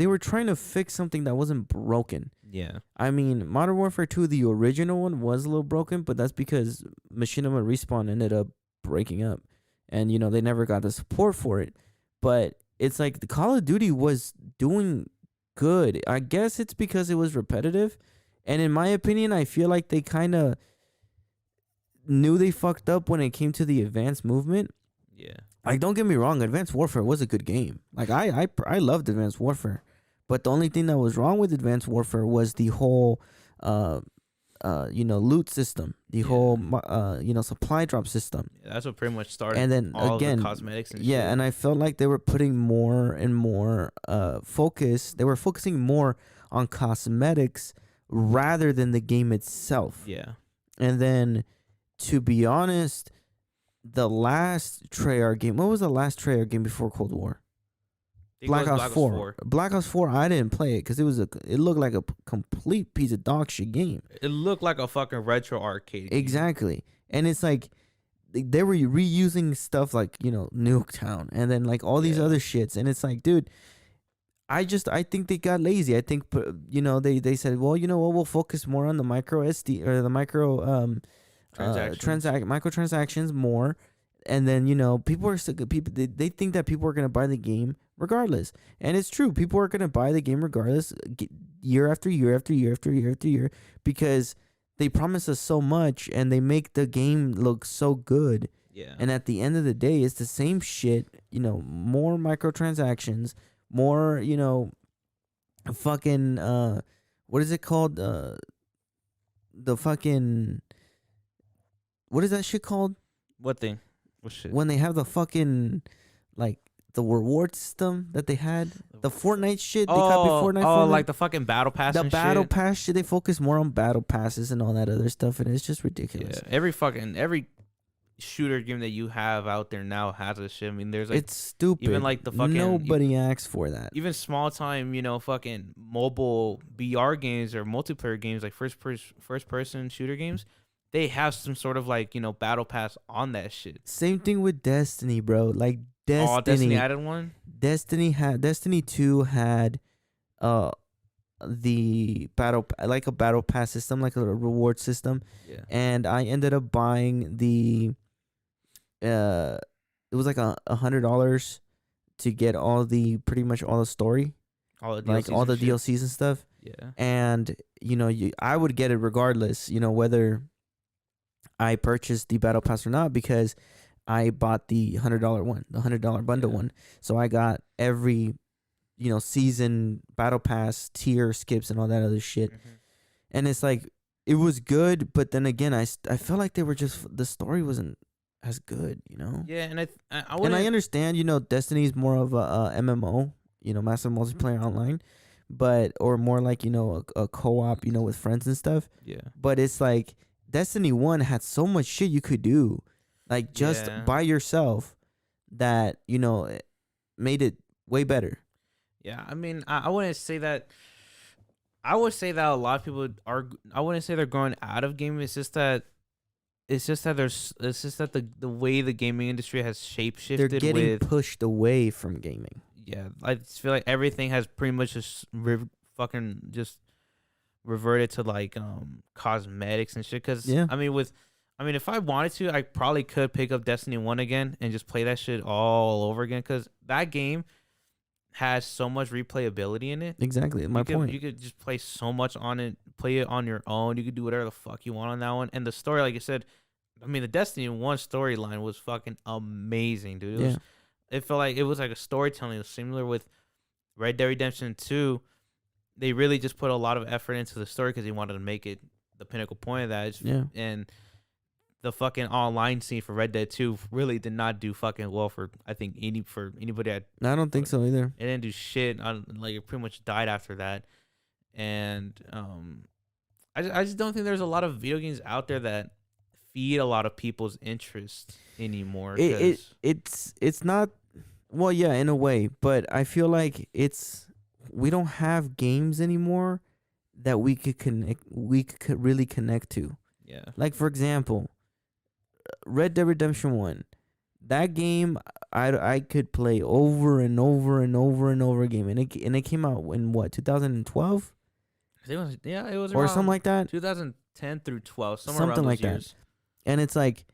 were trying to fix something that wasn't broken. Yeah. I mean, Modern Warfare 2, the original one, was a little broken, but that's because Machinima Respawn ended up breaking up. And, they never got the support for it. But it's like the Call of Duty was doing good. I guess it's because it was repetitive. And in my opinion, I feel like they kind of knew they fucked up when it came to the advanced movement. Yeah. Don't get me wrong, Advanced Warfare was a good game. I loved Advanced Warfare. But the only thing that was wrong with Advanced Warfare was the whole loot system, the whole supply drop system. Yeah, that's what pretty much started. And then all again, of the cosmetics and yeah, shit. and I felt like they were putting more and more focus. They were focusing more on cosmetics rather than the game itself. Yeah. And then, to be honest, the last Treyarch game. What was the last Treyarch game before Cold War? Black Ops 4. Black Ops 4. I didn't play it because it looked like a complete piece of dog shit game. It looked like a fucking retro arcade game. Exactly, and it's like they were reusing stuff like Nuketown and then all these other shits, and it's like, dude, I think they got lazy. I think they said, well, you know what, we'll focus more on the micro SD or the micro microtransactions more, and then people are still people. They think that people are gonna buy the game regardless, and it's true. People are gonna buy the game regardless, year after year after year after year after year, because they promise us so much and they make the game look so good. Yeah. And at the end of the day, it's the same shit. More microtransactions, more fucking what is it called? The fucking, what is that shit called? What thing? What shit? When they have the fucking like the reward system that they had, the Fortnite shit. They copied Fortnite. Like the fucking battle pass. The and battle shit. pass shit. They focus more on battle passes and all that other stuff, and it's just ridiculous. Yeah, every shooter game that you have out there now has this shit. I mean, there's like It's stupid. even like the fucking nobody asks for that. Even small time, fucking mobile VR games or multiplayer games like first person shooter games, they have some sort of like battle pass on that shit. Same thing with Destiny, bro. Like Destiny added one. Destiny 2 had the like a battle pass system, like a reward system. Yeah. And I ended up buying the it was like $100 to get pretty much all the story, all the DLCs and stuff. Yeah. And I would get it regardless, whether I purchased the battle pass or not, because I bought the $100 one, the $100 bundle one. So I got every season battle pass tier skips and all that other shit. Mm-hmm. And it's like, it was good, but then again, I felt like they were the story wasn't as good, Yeah, and I understand, Destiny is more of a MMO, massive multiplayer online, or more like a co-op, with friends and stuff. Yeah. But it's like Destiny 1 had so much shit you could do, like just by yourself, that it made it way better. Yeah, I mean, I wouldn't say that. I would say that a lot of people are. I wouldn't say they're going out of gaming. It's just that. It's just that the way the gaming industry has shapeshifted. They're getting pushed away from gaming. Yeah, I just feel like everything has pretty much just fucking just reverted to like cosmetics and shit. Cause I mean, if I wanted to, I probably could pick up Destiny 1 again and just play that shit all over again. Cause that game has so much replayability in it. Exactly, my point. You could just play so much on it, play it on your own. You could do whatever the fuck you want on that one. And the story, like I said, I mean, the Destiny 1 storyline was fucking amazing, dude. It felt like it was like a storytelling. It was similar with Red Dead Redemption 2. They really just put a lot of effort into the story because they wanted to make it the pinnacle point of that. And the fucking online scene for Red Dead 2 really did not do fucking well for anybody. I don't think so either. It didn't do shit. Like it pretty much died after that. And I just don't think there's a lot of video games out there that feed a lot of people's interest anymore. It's not, well, yeah, in a way, but I feel like we don't have games anymore that we could really connect to. Yeah. Like, for example, Red Dead Redemption 1. That game I could play over and over and over and over again. And it came out in what, 2012? It was or something like that. 2010 through 12, something around like those years. that. And it's like,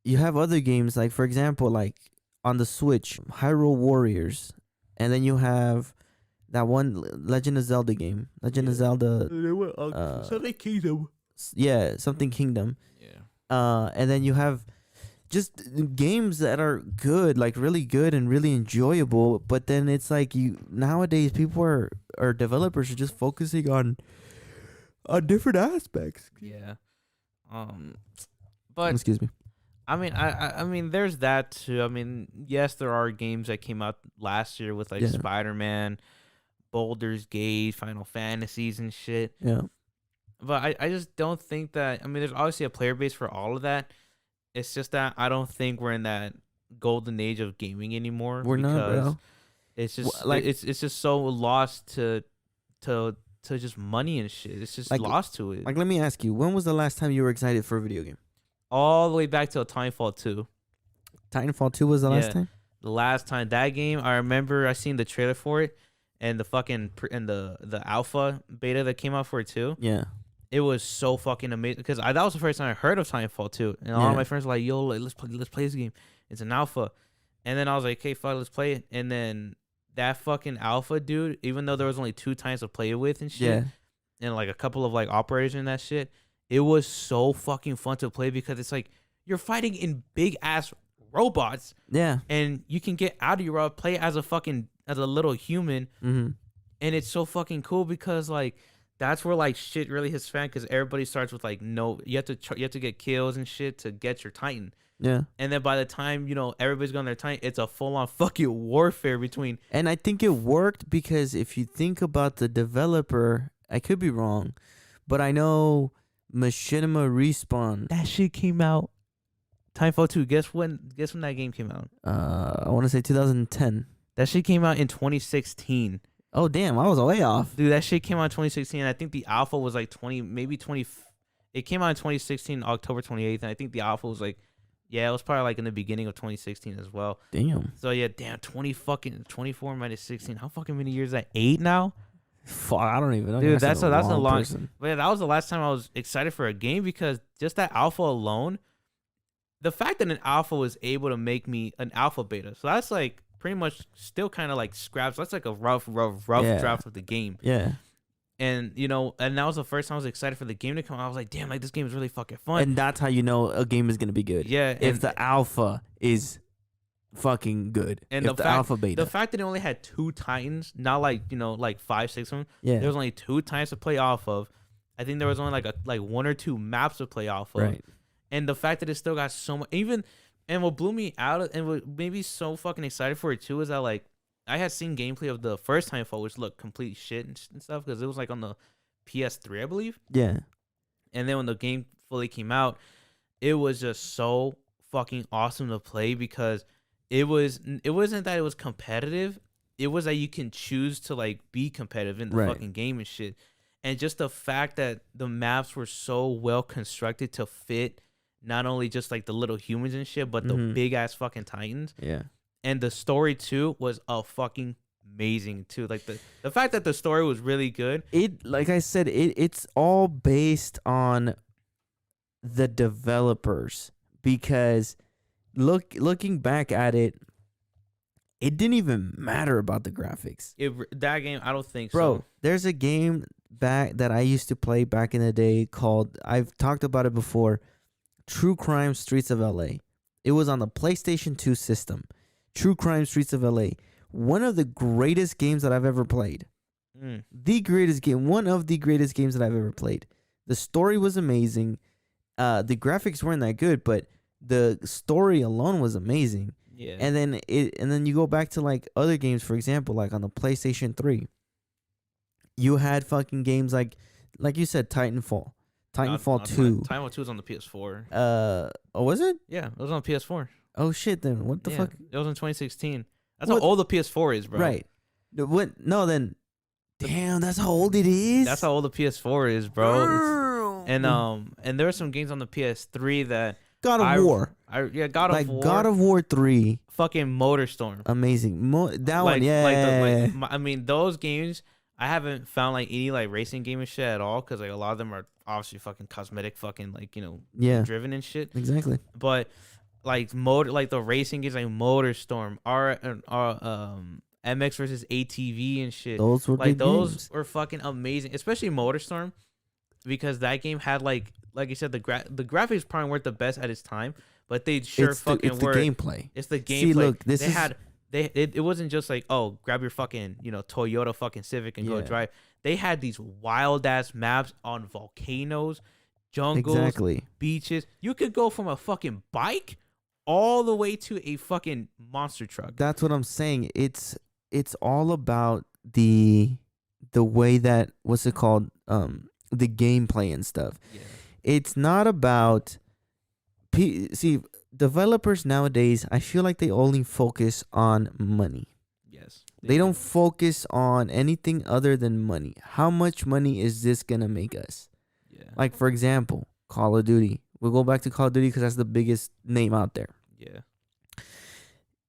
you have other games, like, for example, like on the Switch, Hyrule Warriors, and then you have that one Legend of Zelda game, Legend of Zelda, something Kingdom. Yeah, something Kingdom. Yeah. And then you have just games that are good, like really good and really enjoyable. But then it's like nowadays people or developers are just focusing on different aspects. Yeah. But excuse me. I mean, I mean, there's that too. I mean, yes, there are games that came out last year with like Spider-Man, Baldur's Gate, Final Fantasies and shit. Yeah. But I just don't think that. I mean, there's obviously a player base for all of that. It's just that I don't think we're in that golden age of gaming anymore. We're not, bro. It's just like it's just so lost to just money and shit. It's just lost to it. Like, let me ask you, when was the last time you were excited for a video game? All the way back to Titanfall 2. Titanfall 2 was the last time? The last time. That game, I remember I seen the trailer for it and the fucking the alpha beta that came out for it too. Yeah. It was so fucking amazing because that was the first time I heard of Titanfall 2. And all of my friends were like, yo, let's play this game. It's an alpha. And then I was like, okay, fuck, let's play it. And then that fucking alpha, dude, even though there was only 2 times to play it with and shit, and like a couple of like operators and that shit, it was so fucking fun to play because it's like you're fighting in big ass robots. Yeah. And you can get out of your robot, play as a little human. Mm-hmm. And it's so fucking cool because like that's where like shit really hits fan because everybody starts with like no, you have to get kills and shit to get your Titan. Yeah. And then by the time, everybody's going their Titan, it's a full on fucking warfare between. And I think it worked because if you think about the developer, I could be wrong, but I know Machinima Respawn. That shit came out. Titanfall 2, guess when that game came out? I want to say 2010. That shit came out in 2016. Oh, damn. I was way off. Dude, that shit came out in 2016. I think the alpha was like 20. It came out in 2016, October 28th. And I think the alpha was like, yeah, it was probably like in the beginning of 2016 as well. Damn. So yeah, damn, 24 minus 16. How fucking many years is that? 8 now? Fuck, I don't even know. Dude, that's a long. person. But yeah, that was the last time I was excited for a game because just that alpha alone, the fact that an alpha was able to make me an alpha beta. So that's like pretty much still kind of like scraps. That's like a rough draft of the game. Yeah. And and that was the first time I was excited for the game to come out. I was like, damn, like this game is really fucking fun. And that's how you know a game is gonna be good. Yeah. If the alpha is fucking good. And if the alpha beta. The fact that it only had 2 Titans, not like, like 5, 6 of them. Yeah. There was only 2 Titans to play off of. I think there was only like 1 or 2 maps to play off of. Right. And the fact that it still got so much, and what blew me out and what made me so fucking excited for it too is that like I had seen gameplay of the first Titanfall, which looked complete shit and stuff because it was like on the PS3, I believe. Yeah. And then when the game fully came out, it was just so fucking awesome to play because it wasn't that it was competitive. It was that you can choose to like be competitive in the fucking game and shit. And just the fact that the maps were so well constructed to fit not only just like the little humans and shit, but the big ass fucking Titans. Yeah. And the story too was fucking amazing too. Like the fact that the story was really good. It, like I said, it's all based on the developers because looking back at it, it didn't even matter about the graphics. That game, I don't think so. Bro, there's a game back that I used to play back in the day called, I've talked about it before, True Crime Streets of LA. It was on the PlayStation 2 system. True Crime Streets of LA. One of the greatest games that I've ever played. The greatest game. One of the greatest games that I've ever played. The story was amazing. The graphics weren't that good, but the story alone was amazing. Yeah. And then you go back to like other games, for example, like on the PlayStation 3. You had fucking games like you said, Titanfall. Titanfall 2. Titanfall 2 was on the PS4. Oh, was it? Yeah, it was on PS4. Oh shit! Then what the fuck? It was in 2016. That's how old the PS4 is, bro. Right. What? No, then. Damn, that's how old it is. That's how old the PS4 is, bro. And there were some games on the PS3 that God of War. God of War. God of War 3. Fucking Motorstorm. Amazing. That one, yeah. I mean, those games. I haven't found like any like racing game and shit at all because like a lot of them are obviously fucking cosmetic, fucking like driven and shit. Exactly. But like the racing games like Motorstorm, MX versus ATV and shit. Those were like good games. were fucking amazing, especially Motorstorm, because that game had like you said the graphics probably weren't the best at its time, but they sure it's were. The gameplay. It's the gameplay. See, look, it wasn't just like, oh, grab your fucking Toyota fucking Civic and go drive. They had these wild ass maps on volcanoes, jungles, beaches. You could go from a fucking bike all the way to a fucking monster truck. That's what I'm saying. It's all about the way that, what's it called, the gameplay and stuff. Yeah. It's not about see, developers nowadays, I feel like they only focus on money. Yes. They don't focus on anything other than money. How much money is this going to make us? Yeah. Like, for example, Call of Duty. We'll go back to Call of Duty because that's the biggest name out there. Yeah.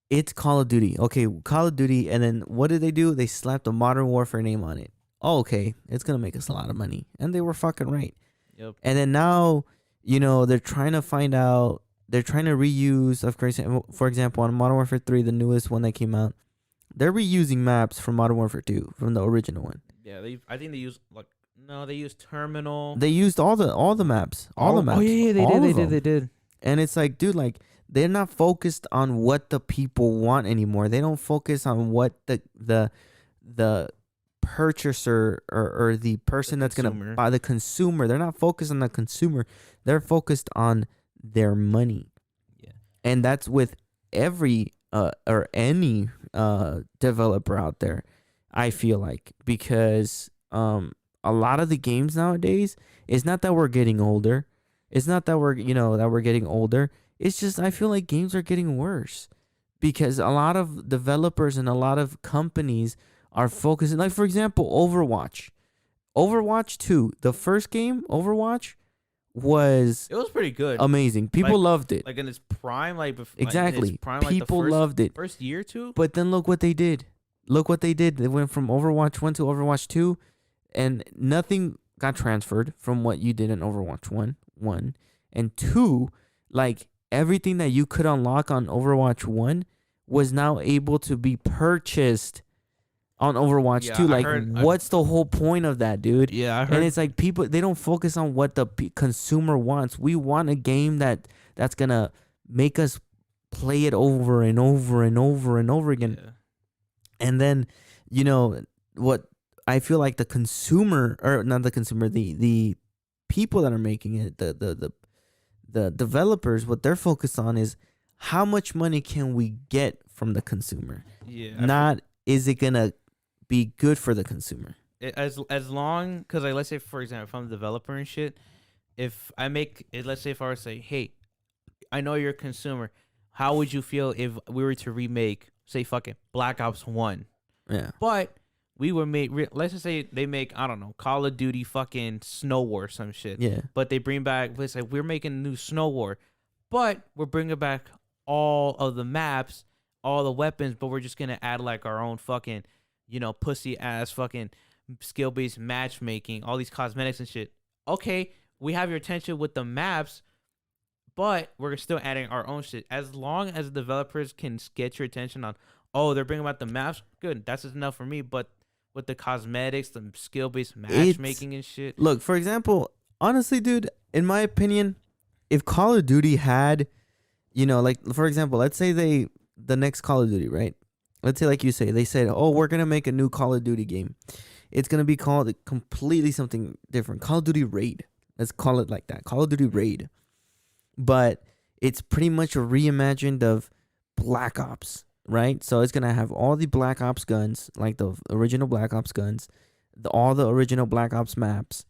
It's Call of Duty. Okay, Call of Duty. And then what did they do? They slapped a Modern Warfare name on it. Oh, okay, it's going to make us a lot of money. And they were fucking right. Yep. And then now, they're trying to find out. They're trying to reuse, of course, for example, on Modern Warfare 3, the newest one that came out, they're reusing maps from Modern Warfare 2, from the original one. Yeah, I think they used they used Terminal. They used all the maps, the maps. Oh yeah, they did. And it's like, dude, like they're not focused on what the people want anymore. They don't focus on what the purchaser or the person that's going to buy, the consumer. They're not focused on the consumer. They're focused on their money. Yeah. And that's with every or any developer out there, I feel like, because a lot of the games nowadays, it's not that we're getting older. It's not that we're getting older. It's just I feel like games are getting worse because a lot of developers and a lot of companies are focusing. Like, for example, Overwatch 2, the first game, Overwatch, it was pretty good, amazing. People loved it. Like in its prime, exactly. People loved it. First year or two. But then look what they did. They went from Overwatch 1 to Overwatch 2, and nothing got transferred from what you did in Overwatch 1 and 2. Like, everything that you could unlock on Overwatch 1 was now able to be purchased on Overwatch 2. Like, what's the whole point of that, dude? Yeah, I heard. And it's like people, they don't focus on what the consumer wants. We want a game that's going to make us play it over and over and over and over again. Yeah. And then, what I feel like the consumer, or not the consumer, the people that are making it, the developers, what they're focused on is how much money can we get from the consumer? Yeah. Not is it gonna be good for the consumer? As long, because like, let's say for example, if I'm a developer and shit, if I make it, let's say if I were to say, hey, I know you're a consumer, how would you feel if we were to remake, say, fucking Black Ops 1? Yeah. But we were let's just say they make, I don't know, Call of Duty fucking Snow War or some shit. Yeah. But they bring back, let's say we're making a new Snow War, but we're bringing back all of the maps, all the weapons, but we're just going to add like our own fucking, pussy ass fucking skill-based matchmaking, all these cosmetics and shit. Okay, we have your attention with the maps, but we're still adding our own shit. As long as developers can get your attention on, oh, they're bringing about the maps, good, that's enough for me. But with the cosmetics, the skill-based matchmaking and shit. Look, for example, honestly, dude, in my opinion, if Call of Duty had, like, for example, let's say the next Call of Duty, right? Let's say, like you say, they said, oh, we're going to make a new Call of Duty game. It's going to be called completely something different. Call of Duty Raid. Let's call it like that. Call of Duty Raid. But it's pretty much a reimagined of Black Ops, right? So it's going to have all the Black Ops guns, like the original Black Ops guns, all the original Black Ops maps.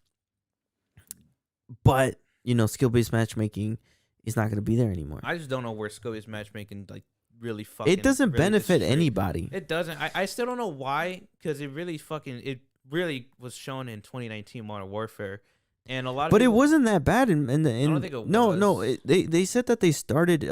But, skill-based matchmaking is not going to be there anymore. I just don't know where skill-based matchmaking, like, really fucking... It doesn't benefit anybody. It doesn't. I still don't know why, because it really was shown in 2019 Modern Warfare. And a lot of But it wasn't that bad in the... I don't think it was. No. They said that they started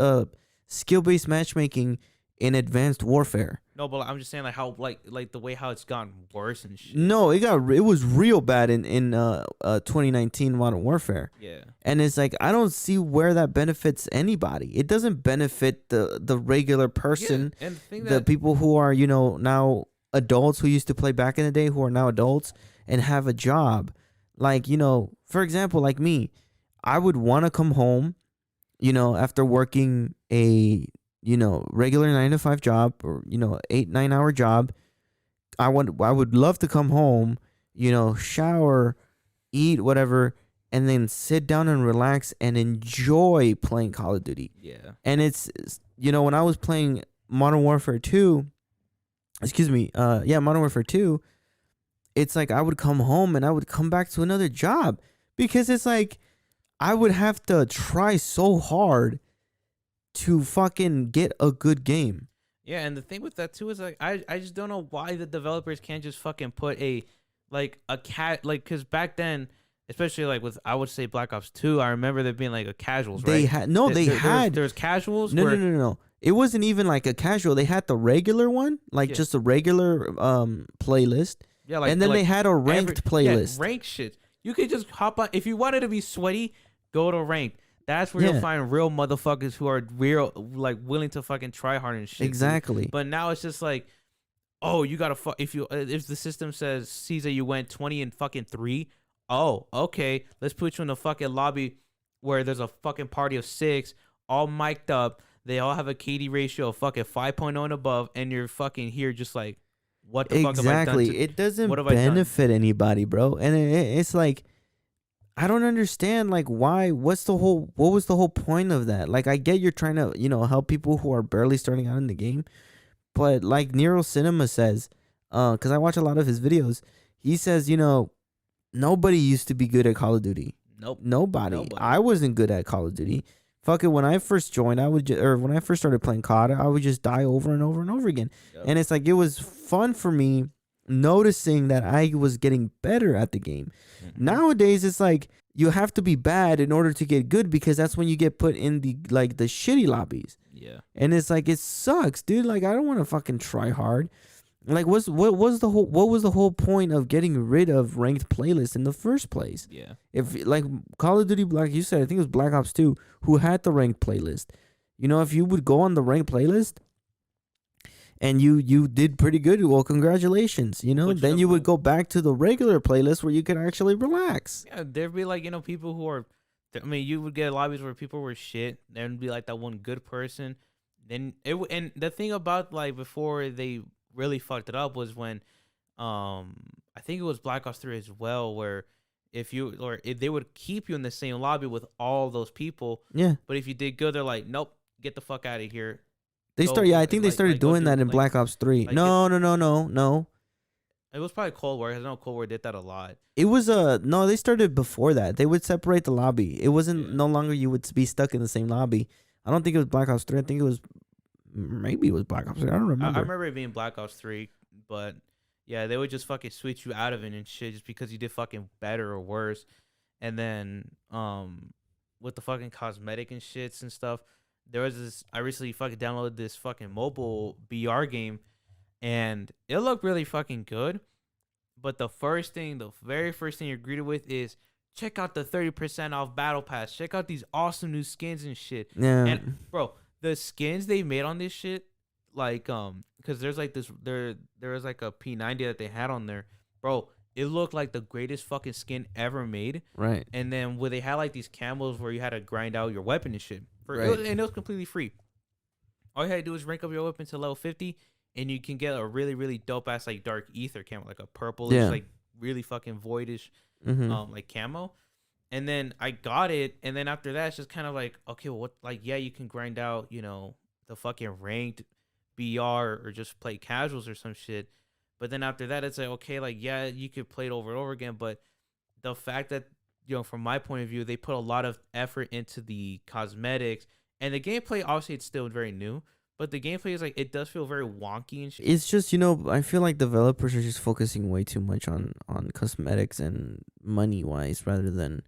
skill-based matchmaking in Advanced Warfare. No, but I'm just saying, like, how, like the way how it's gotten worse and shit. No, it was real bad in 2019 Modern Warfare. Yeah. And it's like, I don't see where that benefits anybody. It doesn't benefit the regular person, yeah, and the people who are, now adults who used to play back in the day, who are now adults and have a job. Like, for example, like me, I would want to come home, after working a, regular 9-to-5 job or, 8-9 hour job. I would love to come home, shower, eat, whatever, and then sit down and relax and enjoy playing Call of Duty. Yeah. And it's, when I was playing Modern Warfare 2, Modern Warfare 2, it's like I would come home and I would come back to another job because it's like I would have to try so hard to fucking get a good game. Yeah, and the thing with that too is like I just don't know why the developers can't just fucking put because back then, especially like with, I would say, Black Ops 2, I remember there being like a casuals, right? There's casuals. No. It wasn't even like a casual. They had the regular one, just a regular playlist. Yeah, and then they had a ranked playlist. Yeah, ranked shit. You could just hop on if you wanted to be sweaty. Go to ranked. That's where you'll find real motherfuckers who are real, like, willing to fucking try hard and shit. Exactly. Dude. But now it's just like, oh, you gotta if the system sees that you went 20-3, oh, okay, let's put you in the fucking lobby where there's a fucking party of 6, all mic'd up. They all have a KD ratio of fucking 5.0 and above, and you're fucking here just like, what the fuck have I done? Exactly. It doesn't what have I done? benefit anybody, bro. And it's like, I don't understand, like, why? What was the whole point of that? Like, I get you're trying to, help people who are barely starting out in the game, but like Nero Cinema says, because I watch a lot of his videos, he says, nobody used to be good at Call of Duty. Nope. Nobody. I wasn't good at Call of Duty. Fuck it. When I first joined, when I first started playing COD, I would just die over and over and over again. Yep. And it's like, it was fun for me noticing that I was getting better at the game. Mm-hmm. Nowadays, it's like you have to be bad in order to get good, because that's when you get put in the shitty lobbies. Yeah. And it's like, it sucks, dude. Like, I don't want to fucking try hard. Like, what was the whole point of getting rid of ranked playlists in the first place? Yeah. If like Call of Duty, like you said, I think it was Black Ops 2 who had the ranked playlist. If you would go on the ranked playlist and you did pretty good, well, congratulations. Then you would go back to the regular playlist where you could actually relax. Yeah, there'd be like, people who are, you would get lobbies where people were shit. There'd be like that one good person. Then and the thing about like before they really fucked it up was when, I think it was Black Ops 3 as well, where if they would keep you in the same lobby with all those people. Yeah. But if you did good, they're like, nope, get the fuck out of here. I think they started doing that in Black Ops 3. No. It was probably Cold War. I know Cold War did that a lot. It was no, they started before that. They would separate the lobby. It wasn't no longer you would be stuck in the same lobby. I don't think it was Black Ops 3. I think maybe it was Black Ops 3. I don't remember. I remember it being Black Ops 3, but yeah, they would just fucking switch you out of it and shit just because you did fucking better or worse. And then with the fucking cosmetic and shits and stuff, there was this, I recently fucking downloaded this fucking mobile BR game, and it looked really fucking good. But the very first thing you're greeted with is, check out the 30% off battle pass. Check out these awesome new skins and shit. Yeah. And bro, the skins they made on this shit, like because there's like this, there was like a P90 that they had on there, bro. It looked like the greatest fucking skin ever made. Right. And then where they had like these camos where you had to grind out your weapon and shit. Right. And it was completely free. All you had to do is rank up your weapon to level 50, and you can get a really, really dope ass like dark ether camo, like a purplish, like really fucking voidish, like camo. And then I got it, and then after that, it's just kind of like, okay, well, what? Like, yeah, you can grind out, the fucking ranked BR or just play casuals or some shit. But then after that, it's like, okay, like, yeah, you could play it over and over again. But the fact that, from my point of view, they put a lot of effort into the cosmetics and the gameplay. Obviously, it's still very new, but the gameplay is like, it does feel very wonky and shit. It's just, I feel like developers are just focusing way too much on cosmetics and money wise rather than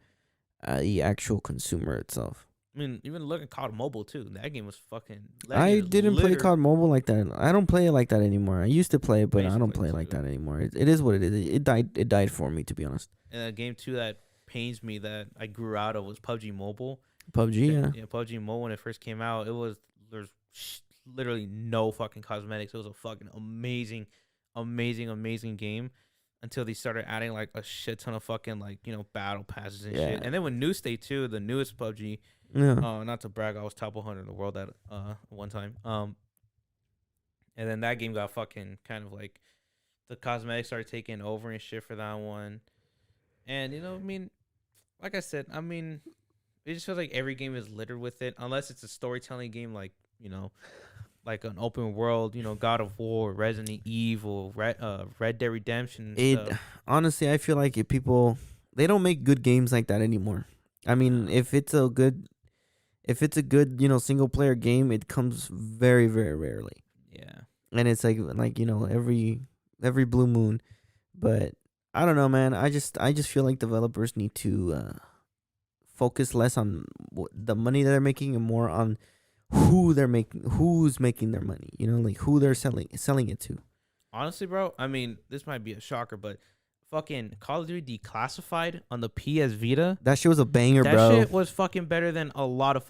the actual consumer itself. I mean, even looking at COD Mobile too. That game was fucking. I didn't play COD Mobile like that. I don't play it like that anymore. I used to play it, but I don't play it like that anymore. It is what it is. It died. It died for me, to be honest. And a game too that pains me that I grew out of was PUBG Mobile. PUBG, yeah. PUBG Mobile, when it first came out, there's literally no fucking cosmetics. It was a fucking amazing game. Until they started adding like a shit ton of fucking like battle passes and shit. And then when New State 2, the newest PUBG, not to brag, I was top 100 in the world at one time. And then that game got fucking kind of like the cosmetics started taking over and shit for that one. And like I said, it just feels like every game is littered with it, unless it's a storytelling game like like an open world, God of War, Resident Evil, Red Dead Redemption. Honestly, I feel like they don't make good games like that anymore. I mean, if it's a good single player game, it comes very, very rarely. Yeah. And it's like every blue moon. But I don't know, man. I just feel like developers need to focus less on the money that they're making and more on who's making their money, like who they're selling it to. Honestly, bro, this might be a shocker, but fucking Call of Duty Declassified on the PS Vita, that shit was a banger, bro. That shit was fucking better than a lot of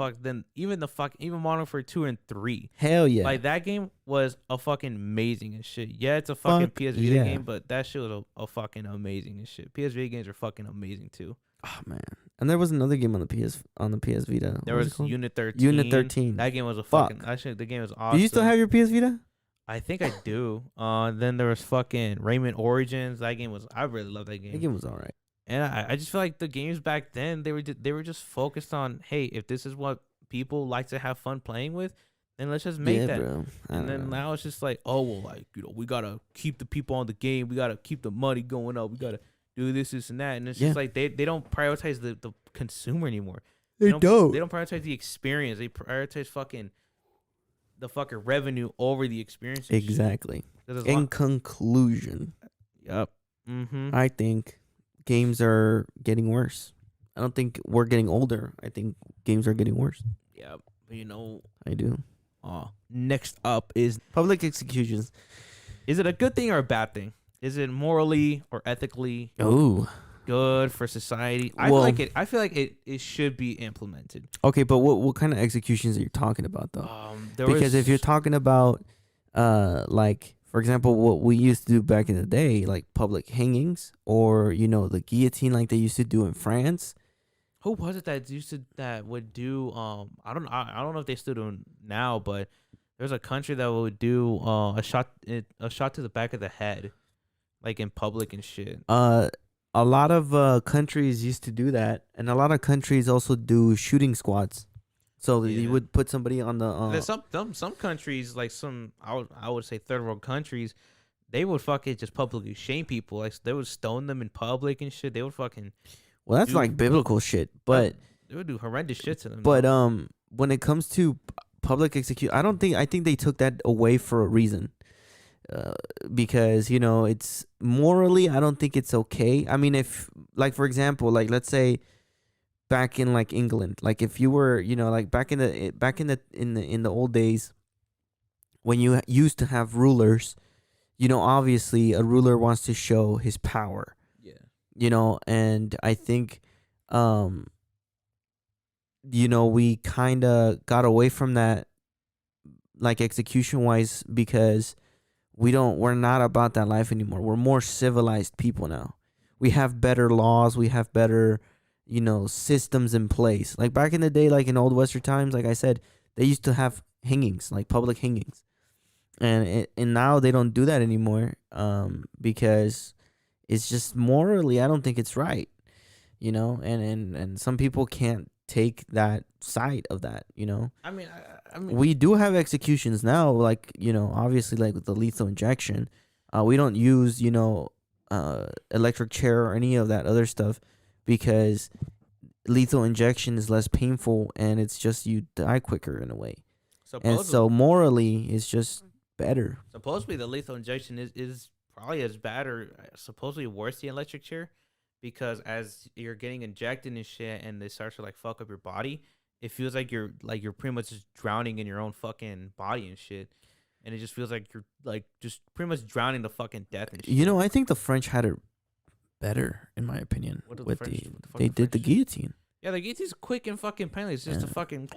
even Modern Warfare 2 and 3. Hell yeah. Like, that game was a fucking amazing as shit. Yeah, it's a fucking PS Vita game, but that shit was a fucking amazing as shit. PS Vita games are fucking amazing too. Oh man. And there was another game on the PS Vita. There was Unit 13. Unit 13. That game was the game was awesome. Do you still have your PS Vita? I think I do. Then there was fucking Rayman Origins. That game was I really love that That game. game was alright. And I just feel like the games back then they were just focused on, hey, if this is what people like to have fun playing with, then let's just make Yeah, that. bro. I And don't then know. now it's just like, oh well, like we gotta keep the people on the game. We gotta keep the money going up. We gotta do this and that. And it's Yeah. just like they don't prioritize the consumer anymore. They don't. They don't prioritize the experience. They prioritize the fucking revenue over the experience. and shit. Exactly. 'Cause there's In conclusion, Yep. Mm-hmm. I think games are getting worse. I don't think we're getting older. I think games are getting worse. Yep. You know. I do. Next up is Public executions. it a good thing or a bad thing? Is it morally or ethically Oh. good for society? I feel like it should be implemented. Okay, but what kind of executions are you talking about though? Because if you're talking about like for example what we used to do back in the day, like public hangings or the guillotine like they used to do in France. who was it that would do I don't know if they still do now, but there's a country that would do a shot to the back of the head, like in public and shit. A lot of countries used to do that, and a lot of countries also do shooting squads. So you Yeah. would put somebody on the There's some countries, like I would say third world countries, they would fucking just publicly shame people. Like they would stone them in public and shit. They would fucking well, that's do- like biblical shit. But they would do horrendous shit to them. but though. when it comes to public execute, I think they took that away for a reason. Because it's morally, I don't think it's okay. I mean, if like for example, like let's say back in like England, like if you were like back in the old days when you used to have rulers, obviously a ruler wants to show his power, Yeah. and I think we kind of got away from that, like execution wise, because we're not about that life anymore. We're more civilized people now. We have better laws. We have better, systems in place. Like back in the day, like in old Western times, like I said, they used to have hangings, like public hangings, and now they don't do that anymore. Because it's just morally, I don't think it's right. And some people can't take that side of that. I mean, I mean, We do have executions now, like obviously, like with the lethal injection. We don't use electric chair or any of that other stuff because lethal injection is less painful and it's just you die quicker in a way. And so morally, it's just better. supposedly the lethal injection is probably as bad or supposedly worse than the electric chair, because as you're getting injected and shit and it starts to like fuck up your body, it feels like you're pretty much just drowning in your own fucking body and shit, and it just feels like you're like just pretty much drowning to fucking death and shit. I think the French had it better, in my opinion. What did the With French- what the fuck they the did the French- guillotine. Yeah, like it's just quick and fucking painless. It's just a Yeah. fucking.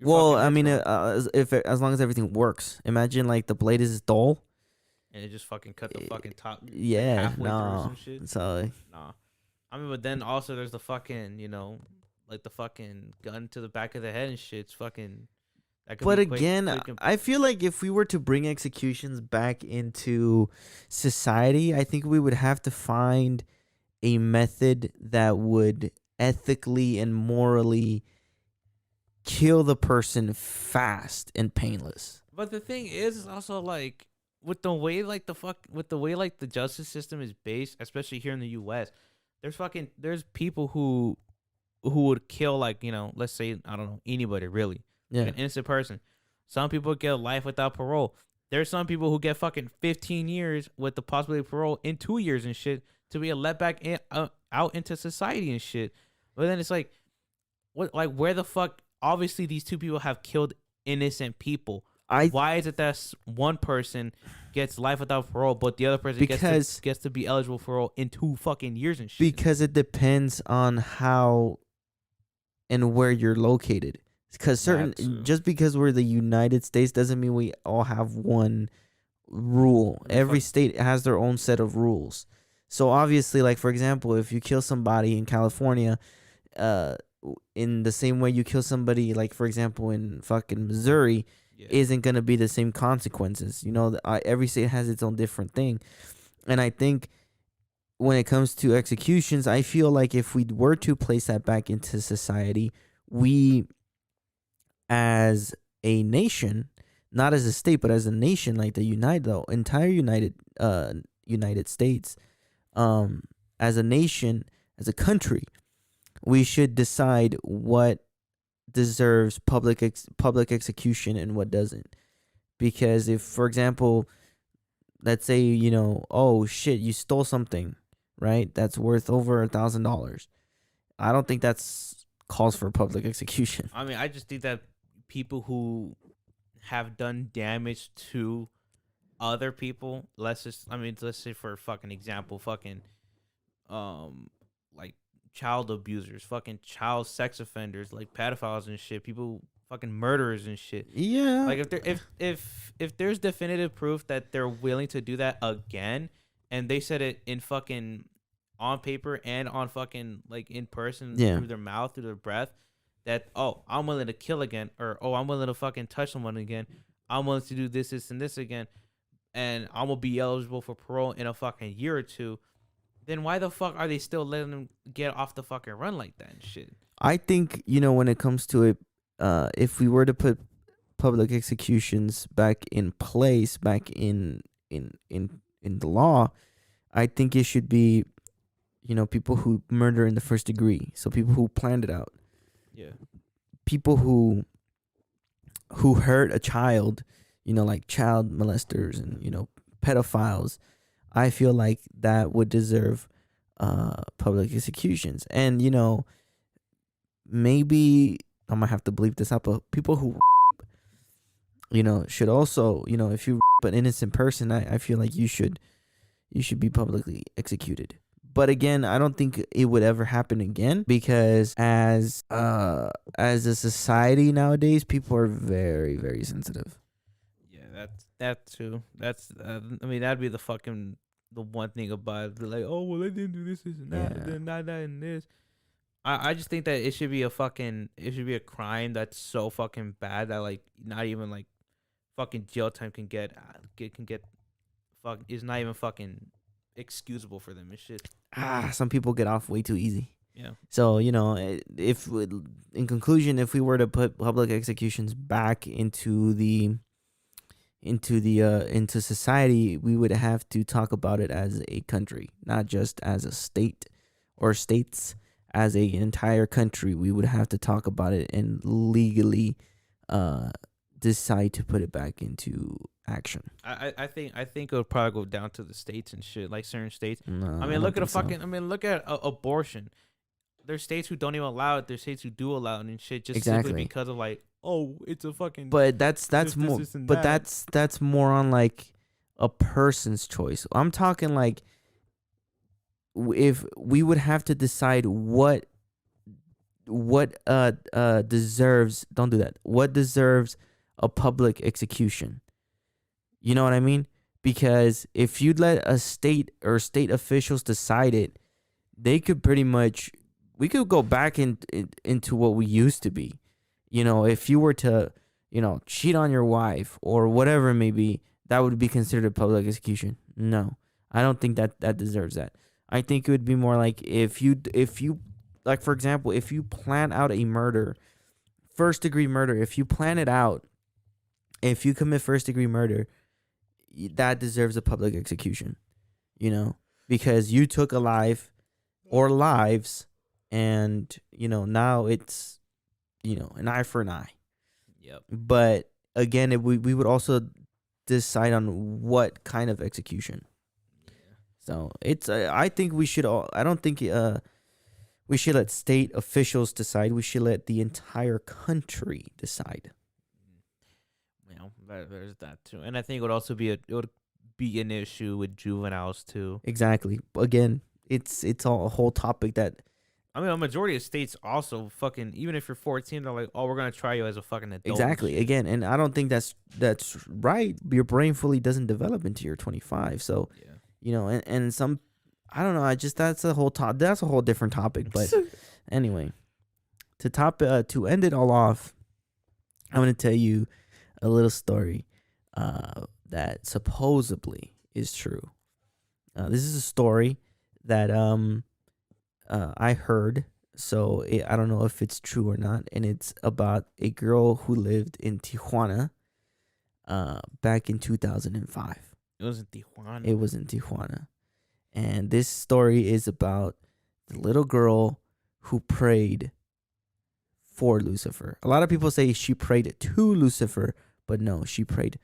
Well, I mean, as long as everything works. Imagine like the blade is dull. and it just fucking cut the fucking top. like, Yeah, halfway through or no. some shit. So Nah. I mean, but then also there's the fucking, like the fucking gun to the back of the head and shit. It's fucking. That could but be quick- again, quick and- I feel like if we were to bring executions back into society, I think we would have to find a method that would ethically and morally kill the person fast and painless. But the thing is also like with the way like the justice system is based, especially here in the U.S. There's people who would kill like let's say I don't know anybody really. Yeah. An innocent person. Some people get life without parole. There's some people who get fucking 15 years with the possibility of parole in 2 years and shit to be let back out into society and shit. But then it's like, what? Like where the fuck? Obviously, these two people have killed innocent people. Why is it that one person gets life without parole, but the other person gets to be eligible for parole in 2 fucking years and shit? Because it depends on how and where you're located. Because just because we're the United States doesn't mean we all have one rule. Every state has their own set of rules. So obviously, like for example, if you kill somebody in California, in the same way you kill somebody, like for example, in fucking Missouri, isn't going to be the same consequences. Every state has its own different thing. And I think when it comes to executions, I feel like if we were to place that back into society, we as a nation, not as a state, but as a nation, like the entire United States, as a nation, as a country, we should decide what deserves public execution and what doesn't. Because if, for example, let's say, oh shit, you stole something, right? That's worth over $1,000. I don't think that's calls for public execution. I mean, I just think that people who have done damage to other people, let's say for fucking example, like child abusers, fucking child sex offenders, like pedophiles and shit, people fucking murderers and shit. Yeah. Like if there's definitive proof that they're willing to do that again, and they said it in fucking on paper and on fucking like in person, through their mouth, through their breath, that I'm willing to kill again, or I'm willing to fucking touch someone again, I'm willing to do this and this again, and I'm gonna be eligible for parole in a fucking year or two, then why the fuck are they still letting them get off the fucking run like that and shit? I think, when it comes to it, if we were to put public executions back in place, back in the law, I think it should be, people who murder in the first degree. So people who planned it out. Yeah. People who hurt a child, like child molesters and, pedophiles. I feel like that would deserve public executions. And, maybe I might have to bleep this out, but people who, should also, if you an innocent person, I feel like you should be publicly executed. But again, I don't think it would ever happen again, because as a society nowadays, people are very, very sensitive. Yeah, that too. That's that'd be the one thing about it. They're like, oh well, they didn't do this and that, and then that and this. I just think that it should be a crime that's so fucking bad that like not even like fucking jail time can get is not even fucking excusable for them and shit. Some people get off way too easy. Yeah. So, in conclusion, if we were to put public executions back into society, we would have to talk about it as a country, not just as a state or states. As an entire country, we would have to talk about it and legally decide to put it back into action. I think it would probably go down to the states and shit, like certain states. No, look at abortion. There's states who don't even allow it. There's states who do allow it and shit, just simply because of like, it's a fucking. But that's more. But that's more on like a person's choice. I'm talking like, if we would have to decide what deserves, don't do that, what deserves a public execution. You know what I mean? Because if you'd let a state or state officials decide it, they could we could go back into what we used to be. If you were to, cheat on your wife or whatever it may be, that would be considered public execution. No, I don't think that deserves that. I think it would be more like if you like, for example, if you plan out a murder, first degree murder, if you plan it out, if you commit first degree murder, that deserves a public execution, because you took a life or lives, and, now it's, an eye for an eye. Yep. But again, we would also decide on what kind of execution. So it's I think we should all. I don't think we should let state officials decide. We should let the entire country decide. There's that too, and I think it would also be an issue with juveniles too. Exactly. Again, it's all a whole topic that. A majority of states also fucking, even if you're 14, they're like, we're gonna try you as a fucking adult. Exactly. Again, and I don't think that's right. Your brain fully doesn't develop until you're 25. So. Yeah. And some, I don't know. That's a whole different topic. But anyway, to end it all off, I'm going to tell you a little story that supposedly is true. This is a story that I heard, so I don't know if it's true or not, and it's about a girl who lived in Tijuana back in 2005. It was in Tijuana. It was in Tijuana. And this story is about the little girl who prayed for Lucifer. A lot of people say she prayed to Lucifer, but no, she prayed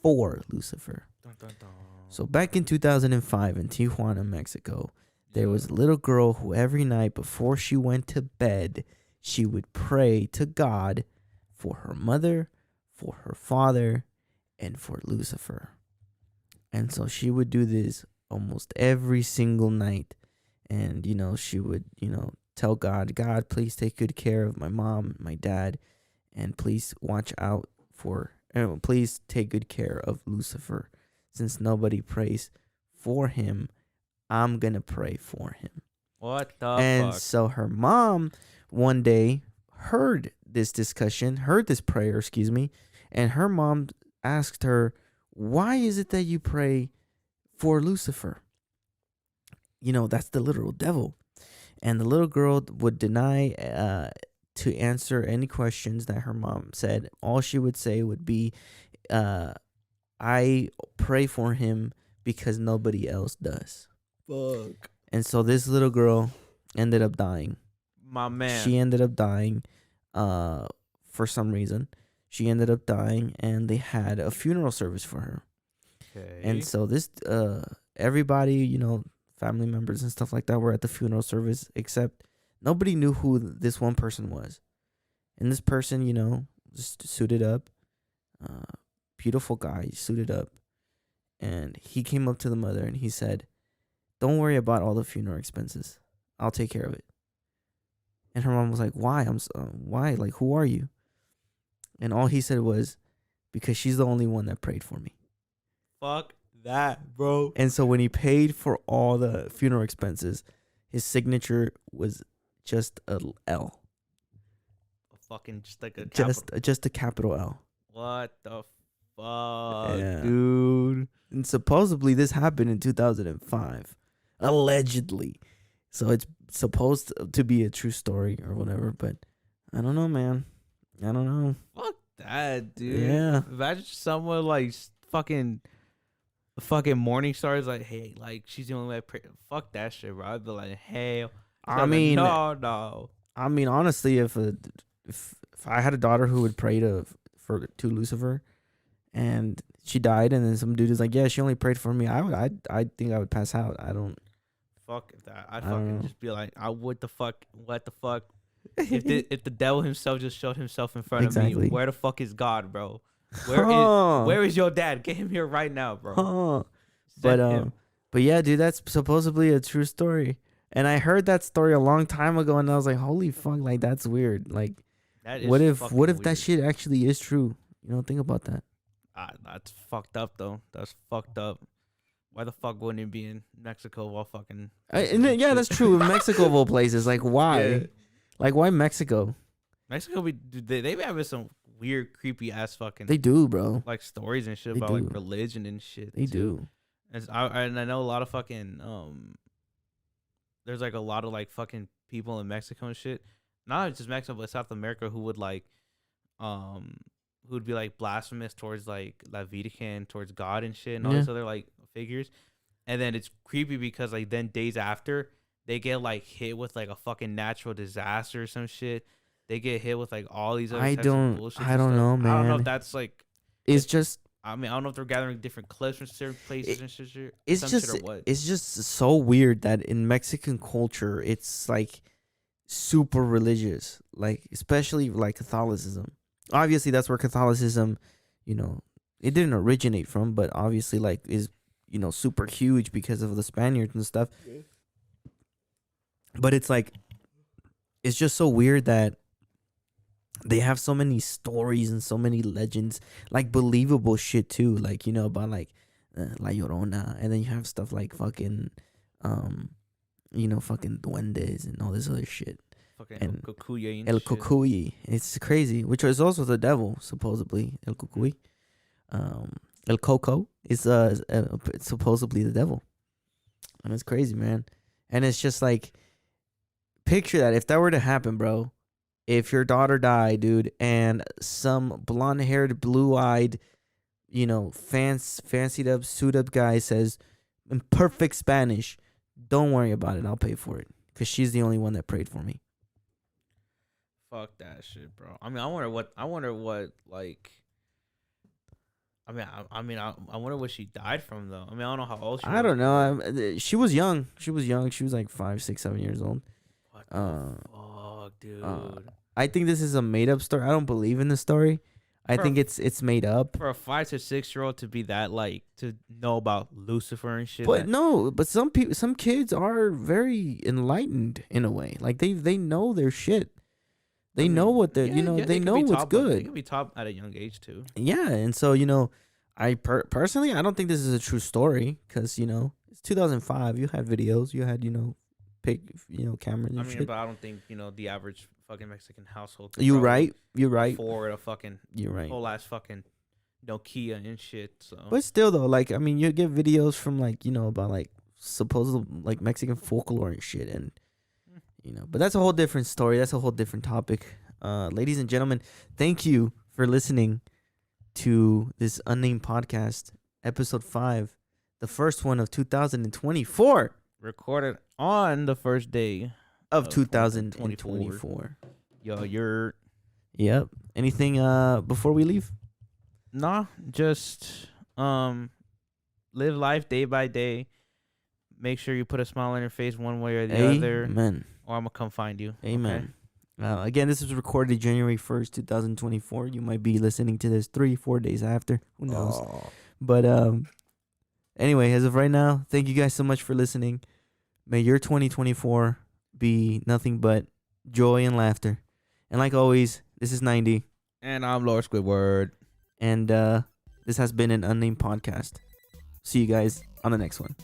for Lucifer. Dun, dun, dun. So back in 2005 in Tijuana, Mexico, there was a little girl who every night before she went to bed, she would pray to God for her mother, for her father, and for Lucifer. And so she would do this almost every single night. And, she would, tell God, God, please take good care of my mom, my dad, and please watch out please take good care of Lucifer. Since nobody prays for him, I'm going to pray for him. What the And fuck? so her mom one day heard this prayer, and her mom asked her, why is it that you pray for Lucifer? That's the literal devil. And the little girl would deny to answer any questions that her mom said. All she would say would be, I pray for him because nobody else does. Fuck. And so this little girl ended up dying. My man. She ended up dying for some reason. She ended up dying, and they had a funeral service for her. Okay. And so this, everybody, family members and stuff like that were at the funeral service, except nobody knew who this one person was. And this person, just suited up, beautiful guy, suited up. And he came up to the mother and he said, don't worry about all the funeral expenses. I'll take care of it. And her mom was like, why? Why? Like, who are you? And all he said was, because she's the only one that prayed for me. Fuck that, bro. And so when he paid for all the funeral expenses, his signature was just a L. Fucking just like a Just a capital L. What the fuck, Yeah. dude? And supposedly this happened in 2005. Allegedly. So it's supposed to be a true story or whatever, but I don't know, man. I don't know. Fuck that, dude. Yeah. Imagine someone like fucking morning stars like, hey, like she's the only way I pray. Fuck that shit, bro. I'd be like, hey. I mean, no. I mean, honestly, if I had a daughter who would pray to Lucifer, and she died, and then some dude is like, yeah, she only prayed for me, I think I would pass out. I don't. Fuck that. I I'd don't fucking know. just be like, what the fuck? If the devil himself just showed himself in front of Exactly. me, where the fuck is God, bro? Huh. Where is your dad? Get him here right now, bro. Huh. Send him. But yeah, dude, that's supposedly a true story. And I heard that story a long time ago, and I was like, holy fuck, like that's weird. Like, That is what if fucking that weird. shit actually is true? Think about that. That's fucked up though. That's fucked up. Why the fuck wouldn't it be in Mexico while fucking? Yeah, that's true. In Mexico of all places, like why? Yeah. Like why Mexico? Mexico, they be having some weird, creepy ass fucking They do, bro. like stories and shit They about like do. religion and shit. They too. do. And I know a lot of fucking there's like a lot of like fucking people in Mexico and shit. Not just Mexico, but South America who would like who would be like blasphemous towards like La Virgen, towards God and shit and all Yeah. these other like figures. And then it's creepy because like then days after they get like hit with like a fucking natural disaster or some shit. They get hit with like all these other types of bullshit. I don't know, man. I don't know if that's like It's just I mean, I don't know if they're gathering different clips from certain places and shit. it's some just shit or what. it's just so weird that in Mexican culture it's like super religious, like especially like Catholicism. Obviously that's where Catholicism, it didn't originate from, but obviously like is super huge because of the Spaniards and stuff. Yeah. But it's like it's just so weird that they have so many stories and so many legends, like believable shit too, like about like La Llorona, and then you have stuff like fucking fucking duendes and all this other shit. Fucking And El Cucuy and El shit. Cucuy. It's crazy, which is also the devil, supposedly. El Cucuy. El Coco is supposedly the devil. And it's crazy, man. And it's just like, picture that. If that were to happen, bro, if your daughter died, dude, and some blonde-haired, blue-eyed, fancied up, suit up guy says in perfect Spanish, don't worry about it, I'll pay for it, because she's the only one that prayed for me. Fuck that shit, bro. I mean, I wonder what like. I wonder what she died from though. I mean, I don't know how old she was. I don't know. She was young. She was like 5, 6, 7 years old. What the fuck, dude? I think this is a made up story. I don't believe in the story. I think it's made up. For a 5 to 6 year old to be that, like, to know about Lucifer and shit. But some kids are very enlightened in a way. Like they know their shit. They know what they're, they know what's good. They can be taught at a young age too. Yeah, and so I personally I don't think this is a true story, because it's 2005. You had videos. You had cameras and shit. But I don't think the average fucking Mexican household. You're right. Afford a fucking You're right. whole ass fucking Nokia and shit. So. But still though, like, I mean, you get videos from like about like supposed like Mexican folklore and shit, and but that's a whole different story. That's a whole different topic. Ladies and gentlemen, thank you for listening to this Unnamed Podcast, episode 5, the first one of 2024. Recorded on the first day of 2024. Yo, you're. Yep. Anything before we leave? Nah, just live life day by day. Make sure you put a smile on your face one way or the other. Amen. Or I'm gonna come find you. Amen. Okay? Again, this was recorded January 1st, 2024. You might be listening to this 3-4 days after. Who knows? Oh. But anyway, as of right now, thank you guys so much for listening. May your 2024 be nothing but joy and laughter. And like always, this is 90. And I'm Lord Squidward. And this has been an Unnamed Podcast. See you guys on the next one.